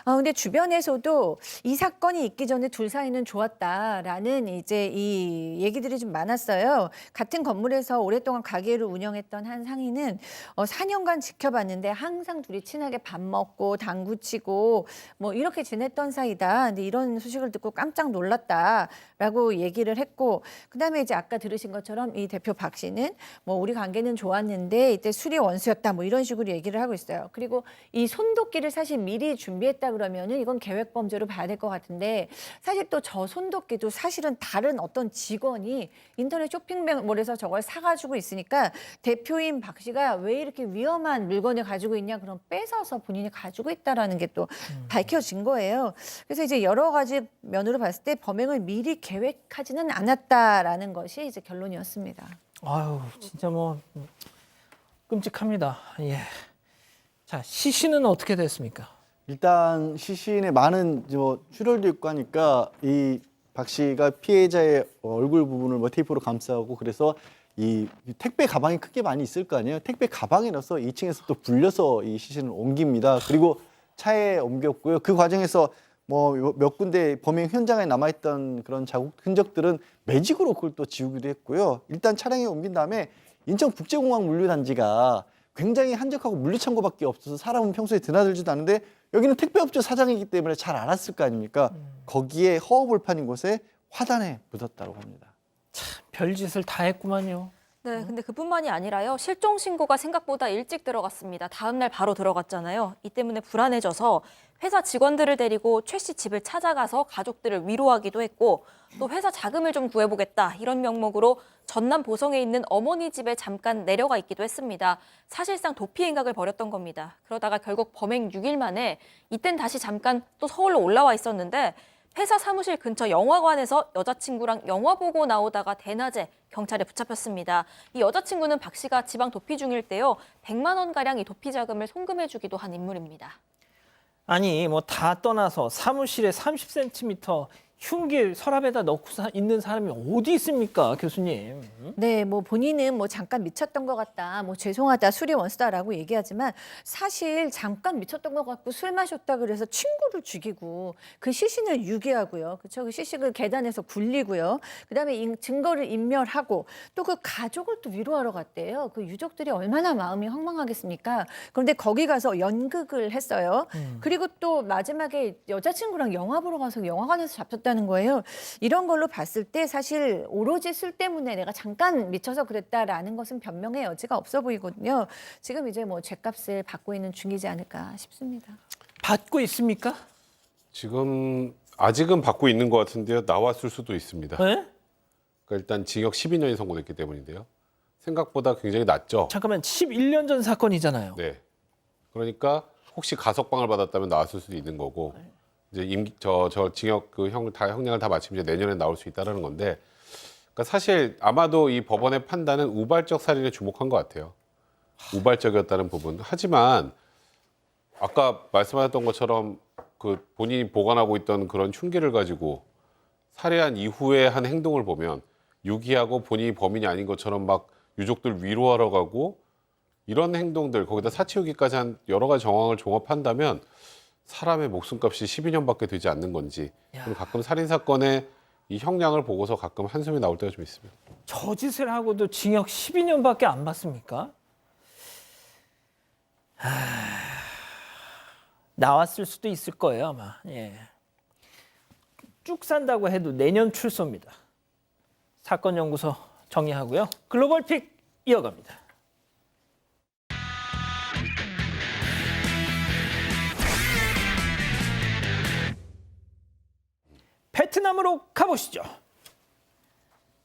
근데 주변에서도 이 사건이 있기 전에 둘 사이는 좋았다라는 이제 이 얘기들이 좀 많았어요. 같은 건물에서 오랫동안 가게를 운영했던 한 상인은 4년간 지켜봤는데 항상 둘이 친하게 밥 먹고 당구 치고 뭐 이렇게 지냈던 사이다. 근데 이런 소식을 듣고 깜짝 놀랐다라고 얘기를 했고, 그다음에 이제 아까 들으신 것처럼 이 대표 박 씨는 뭐 우리 관계는 좋았는데 이때 술이 원수였다 뭐 이런 식으로 얘기를 하고 있어요. 그리고 이 손도끼를 사실 미리 준비했다 그러면은 이건 계획 범죄로 봐야 될 것 같은데 사실 또 저 손도끼도 사실은 다른 어떤 직원이 인터넷 쇼핑몰에서 저걸 사가지고 있으니까 대표인 박 씨가 왜 이렇게 위험한 물건을 가지고 있냐 그럼 뺏어서 본인이 가지고 있다라는 게 또 밝혀진 거예요. 그래서 이제 여러 가지 면으로 봤을 때 범행을 미리 계획하지는 않았다라는 것이 이제 결론이었습니다. 아유, 진짜 뭐 끔찍합니다. 예. 자, 시신은 어떻게 됐습니까? 일단 시신에 많은 출혈도 있고 하니까 이 박 씨가 피해자의 얼굴 부분을 뭐 테이프로 감싸고 그래서 이 택배 가방이 크게 많이 있을 거 아니에요. 택배 가방에 넣어서 2층에서 또 불려서 이 시신을 옮깁니다. 그리고 차에 옮겼고요. 그 과정에서 뭐 몇 군데 범행 현장에 남아있던 그런 자국 흔적들은 매직으로 그걸 또 지우기도 했고요. 일단 차량에 옮긴 다음에 인천국제공항 물류단지가 굉장히 한적하고 물류창고밖에 없어서 사람은 평소에 드나들지도 않는데 여기는 택배업체 사장이기 때문에 잘 알았을 거 아닙니까? 거기에 허허벌판인 곳에 화단에 묻었다고 합니다. 별짓을 다 했구만요. 네, 근데 그뿐만이 아니라요. 실종 신고가 생각보다 일찍 들어갔습니다. 다음 날 바로 들어갔잖아요. 이 때문에 불안해져서 회사 직원들을 데리고 최 씨 집을 찾아가서 가족들을 위로하기도 했고 또 회사 자금을 좀 구해보겠다 이런 명목으로 전남 보성에 있는 어머니 집에 잠깐 내려가 있기도 했습니다. 사실상 도피 행각을 벌였던 겁니다. 그러다가 결국 범행 6일 만에 이땐 다시 잠깐 또 서울로 올라와 있었는데 회사 사무실 근처 영화관에서 여자친구랑 영화 보고 나오다가 대낮에 경찰에 붙잡혔습니다. 이 여자친구는 박 씨가 지방 도피 중일 때요. 100만 원가량 이 도피 자금을 송금해주기도 한 인물입니다. 아니 뭐 다 떠나서 사무실에 30cm 흉기 서랍에다 넣고 있는 사람이 어디 있습니까, 교수님? 네, 뭐 본인은 뭐 잠깐 미쳤던 것 같다, 뭐 죄송하다, 술이 원수다라고 얘기하지만 사실 잠깐 미쳤던 것 같고 술 마셨다 그래서 친구를 죽이고 그 시신을 유기하고요, 그렇죠? 그 시신을 계단에서 굴리고요. 그다음에 증거를 인멸하고 또 그 가족을 또 위로하러 갔대요. 그 유족들이 얼마나 마음이 황망하겠습니까? 그런데 거기 가서 연극을 했어요. 그리고 또 마지막에 여자친구랑 영화 보러 가서 영화관에서 잡혔다. 다는 거예요. 이런 걸로 봤을 때 사실 오로지 술 때문에 내가 잠깐 미쳐서 그랬다라는 것은 변명의 여지가 없어 보이거든요. 지금 이제 뭐 죗값을 받고 있는 중이지 않을까 싶습니다. 받고 있습니까? 지금 아직은 받고 있는 것 같은데요. 나왔을 수도 있습니다. 네? 그러니까 일단 징역 12년이 선고됐기 때문인데요. 생각보다 굉장히 낮죠. 잠깐만, 11년 전 사건이잖아요. 네. 그러니까 혹시 가석방을 받았다면 나왔을 수도 있는 거고. 이제 저 징역 그 형량을 다 마치면 이제 내년에 나올 수 있다라는 건데, 그러니까 사실 아마도 이 법원의 판단은 우발적 살인에 주목한 것 같아요. 우발적이었다는 부분. 하지만 아까 말씀하셨던 것처럼 그 본인이 보관하고 있던 그런 흉기를 가지고 살해한 이후에 한 행동을 보면 유기하고 본인이 범인이 아닌 것처럼 막 유족들 위로하러 가고 이런 행동들, 거기다 사치유기까지 한 여러 가지 정황을 종합한다면 사람의 목숨값이 12년밖에 되지 않는 건지. 그럼 가끔 살인사건의 이 형량을 보고서 가끔 한숨이 나올 때가 좀 있습니다. 저 짓을 하고도 징역 12년밖에 안 받습니까? 나왔을 수도 있을 거예요, 아마. 예. 쭉 산다고 해도 내년 출소입니다. 사건연구소 정리하고요. 글로벌픽 이어갑니다. 베트남으로 가보시죠.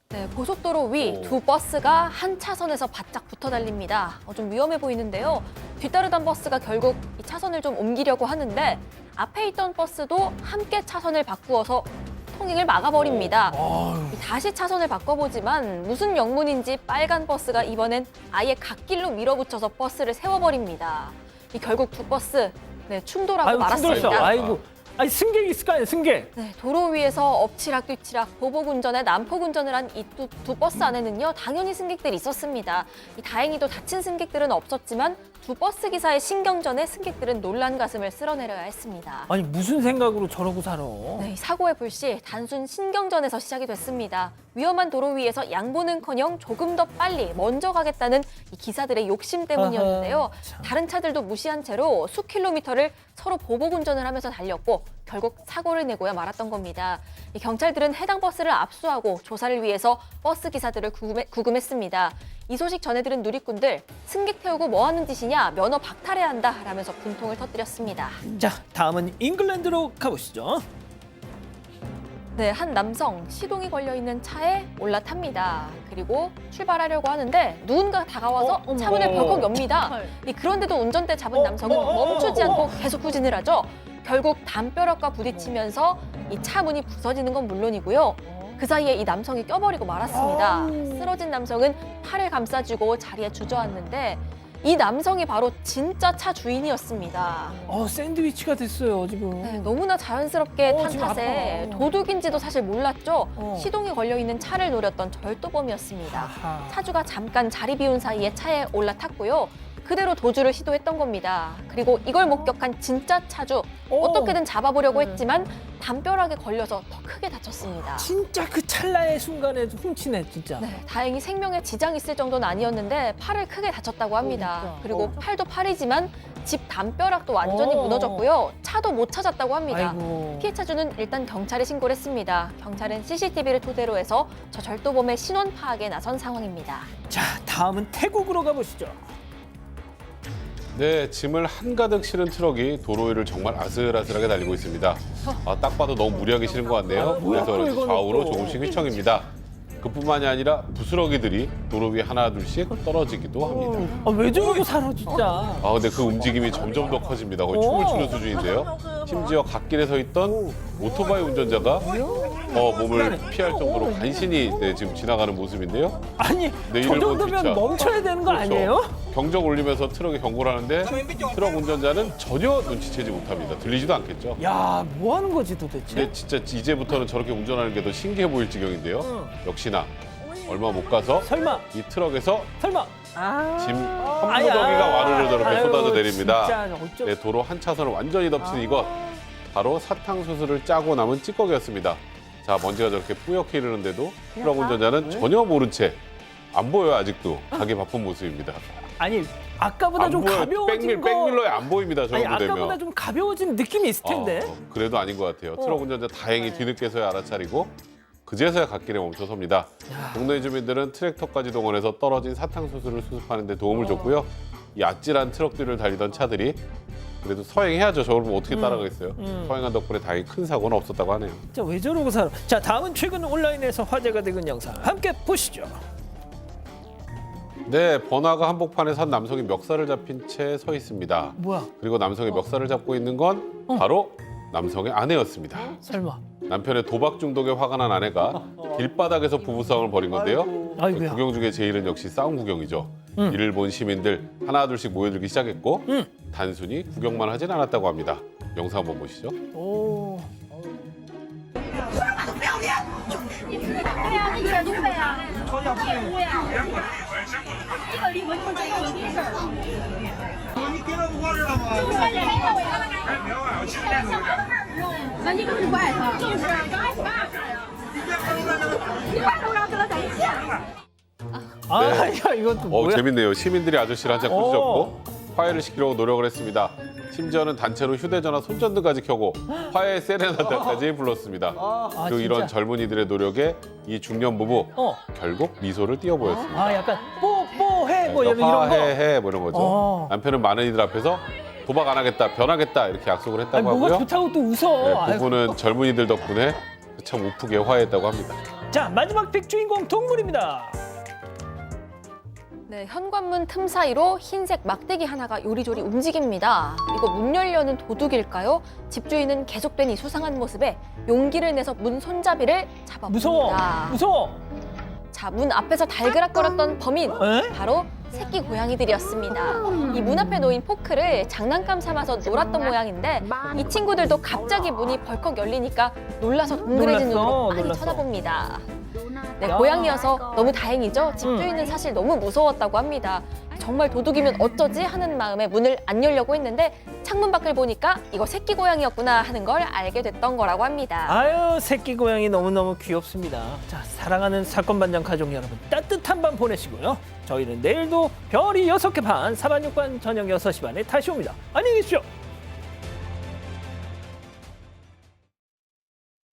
네, 고속도로 위 두 버스가 한 차선에서 바짝 붙어 달립니다. 좀 위험해 보이는데요. 뒤따르던 버스가 결국 이 차선을 좀 옮기려고 하는데 앞에 있던 버스도 함께 차선을 바꾸어서 통행을 막아버립니다. 다시 차선을 바꿔보지만 무슨 영문인지 빨간 버스가 이번엔 아예 갓길로 밀어붙여서 버스를 세워버립니다. 결국 두 버스 충돌하고 말았습니다. 아이고. 아니 승객이 있을 거 아니에요, 승객. 네, 도로 위에서 엎치락 뒤치락 보복운전에 난폭운전을 한 이 두 버스 안에는요 당연히 승객들이 있었습니다. 다행히도 다친 승객들은 없었지만 두 버스 기사의 신경전에 승객들은 놀란 가슴을 쓸어내려야 했습니다. 아니 무슨 생각으로 저러고 살아. 네, 이 사고의 불씨 단순 신경전에서 시작이 됐습니다. 위험한 도로 위에서 양보는커녕 조금 더 빨리 먼저 가겠다는 이 기사들의 욕심 때문이었는데요. 다른 차들도 무시한 채로 수 킬로미터를 서로 보복운전을 하면서 달렸고 결국 사고를 내고야 말았던 겁니다. 이 경찰들은 해당 버스를 압수하고 조사를 위해서 버스 기사들을 구금했습니다. 이 소식 전해 들은 누리꾼들 승객 태우고 뭐 하는 짓이냐, 면허 박탈해야 한다 라면서 분통을 터뜨렸습니다. 자, 다음은 잉글랜드로 가보시죠. 네, 한 남성 시동이 걸려있는 차에 올라탑니다. 그리고 출발하려고 하는데 누군가 다가와서 차문을 벌컥 엽니다. 그런데도 운전대 잡은 남성은 멈추지 않고 계속 후진을 하죠. 결국 담벼락과 부딪히면서 이 차 문이 부서지는 건 물론이고요. 그 사이에 이 남성이 껴버리고 말았습니다. 쓰러진 남성은 팔을 감싸주고 자리에 주저앉는데 이 남성이 바로 진짜 차 주인이었습니다. 샌드위치가 됐어요 지금. 네, 너무나 자연스럽게 탄 지금 탓에 아파. 도둑인지도 사실 몰랐죠. 시동이 걸려있는 차를 노렸던 절도범이었습니다. 아하. 차주가 잠깐 자리 비운 사이에 차에 올라탔고요. 그대로 도주를 시도했던 겁니다. 그리고 이걸 목격한 진짜 차주, 어떻게든 잡아보려고 했지만 담벼락에 걸려서 더 크게 다쳤습니다. 진짜 그 찰나의 순간에 훔치네 진짜. 네, 다행히 생명에 지장이 있을 정도는 아니었는데 팔을 크게 다쳤다고 합니다. 그리고 팔도 팔이지만 집 담벼락도 완전히 무너졌고요. 차도 못 찾았다고 합니다. 아이고. 피해 차주는 일단 경찰에 신고를 했습니다. 경찰은 CCTV를 토대로 해서 저 절도범의 신원 파악에 나선 상황입니다. 자, 다음은 태국으로 가보시죠. 네, 짐을 한가득 실은 트럭이 도로 위를 정말 아슬아슬하게 달리고 있습니다. 딱 봐도 너무 무리하게 실은 것 같네요. 뭐야, 그래서 또 그런지 이거는 좌우로 또. 조금씩 휘청입니다. 그뿐만이 아니라 부스러기들이 도로 위에 하나 둘씩 떨어지기도 합니다. 왜 저러고 살아 진짜. 근데 그 움직임이 점점 더 커집니다. 거의 춤을 추는 수준인데요. 심지어 갓길에 서 있던 오토바이 운전자가 몸을 피할 정도로 간신히 지금 지나가는 모습인데요. 아니, 네, 저 이를 본 정도면 뒷차. 멈춰야 되는 거 아니에요? 경적 울리면서 트럭에 경고를 하는데 트럭 운전자는 전혀 눈치채지 못합니다. 들리지도 않겠죠. 야, 뭐 하는 거지 도대체? 근데 진짜 이제부터는 저렇게 운전하는 게 더 신기해 보일 지경인데요. 역시나 얼마 못 가서 설마, 이 트럭에서 설마. 짐 한 무더기가 와르르 저렇게 아유, 쏟아져 내립니다. 진짜 어쩌... 네, 도로 한 차선을 완전히 덮친 이것 바로 사탕수수를 짜고 남은 찌꺼기였습니다. 자, 먼지가 저렇게 뿌옇게 흐르는데도 트럭 운전자는 전혀 모른 채 안 보여요. 아직도 가기 바쁜 모습입니다. 아니, 아까보다 좀 보여요. 가벼워진 거. 백밀러에 안 보입니다. 저 아니, 정도 되면. 아까보다 좀 가벼워진 느낌이 있을 텐데. 그래도 아닌 것 같아요. 트럭 운전자 다행히 뒤늦게서야 알아차리고 그제서야 갓길에 멈춰섭니다. 동네 주민들은 트랙터까지 동원해서 떨어진 사탕수수를 수습하는 데 도움을 줬고요. 이 아찔한 트럭 뒤를 달리던 차들이 그래도 서행해야죠. 저러면 어떻게 따라가겠어요. 서행한 덕분에 다행히 큰 사고는 없었다고 하네요. 자, 왜 저러고 살아? 자, 다음은 최근 온라인에서 화제가 되는 영상 함께 보시죠. 네, 번화가 한복판에 선 남성이 멱살을 잡힌 채 서 있습니다. 뭐야? 그리고 남성의 멱살을 잡고 있는 건 바로 남성의 아내였습니다. 설마. 남편의 도박 중독에 화가 난 아내가 길바닥에서 부부싸움을 벌인 건데요. 아이고야. 구경 중에 제일은 역시 싸움 구경이죠. 이를 본 시민들 하나둘씩 모여들기 시작했고 단순히 구경만 하진 않았다고 합니다. 영상 한번 보시죠. 오. 야, 이건 또 뭐야? 재밌네요. 시민들이 아저씨를 한참 꾸짖었고 화해를 시키려고 노력을 했습니다. 심지어는 단체로 휴대전화 손전등까지 켜고 화해 세레나다까지 불렀습니다. 그리고 이런 젊은이들의 노력에 이 중년 부부 결국 미소를 띄어 보였습니다. 약간 뽀뽀해 뭐 이런 거. 화해해 뭐 이런 거죠. 남편은 많은 이들 앞에서 도박 안 하겠다, 변하겠다 이렇게 약속을 했다고 아니, 뭐가 하고요. 좋다고 또 웃어. 네, 부부는 젊은이들 덕분에 참 우프게 화해했다고 합니다. 자, 마지막 픽 주인공 동물입니다. 네, 현관문 틈 사이로 흰색 막대기 하나가 요리조리 움직입니다. 이거 문 열려는 도둑일까요? 집주인은 계속된 이 수상한 모습에 용기를 내서 문 손잡이를 잡아봅니다. 무서워. 자, 문 앞에서 달그락거렸던 범인, 바로 새끼 고양이들이었습니다. 이 문 앞에 놓인 포크를 장난감 삼아서 놀았던 모양인데 이 친구들도 갑자기 문이 벌컥 열리니까 놀라서 동그래진 눈으로 빤히 쳐다봅니다. 네, 고양이여서 너무 다행이죠. 집주인은 사실 너무 무서웠다고 합니다. 정말 도둑이면 어쩌지 하는 마음에 문을 안 열려고 했는데 창문 밖을 보니까 이거 새끼 고양이였구나 하는 걸 알게 됐던 거라고 합니다. 아유, 새끼 고양이 너무너무 귀엽습니다. 자, 사랑하는 사건 반장 가족 여러분, 따뜻한 밤 보내시고요. 저희는 내일도 별이 6개 반, 사반 6반 저녁 6시 반에 다시 옵니다. 안녕히 계십시오.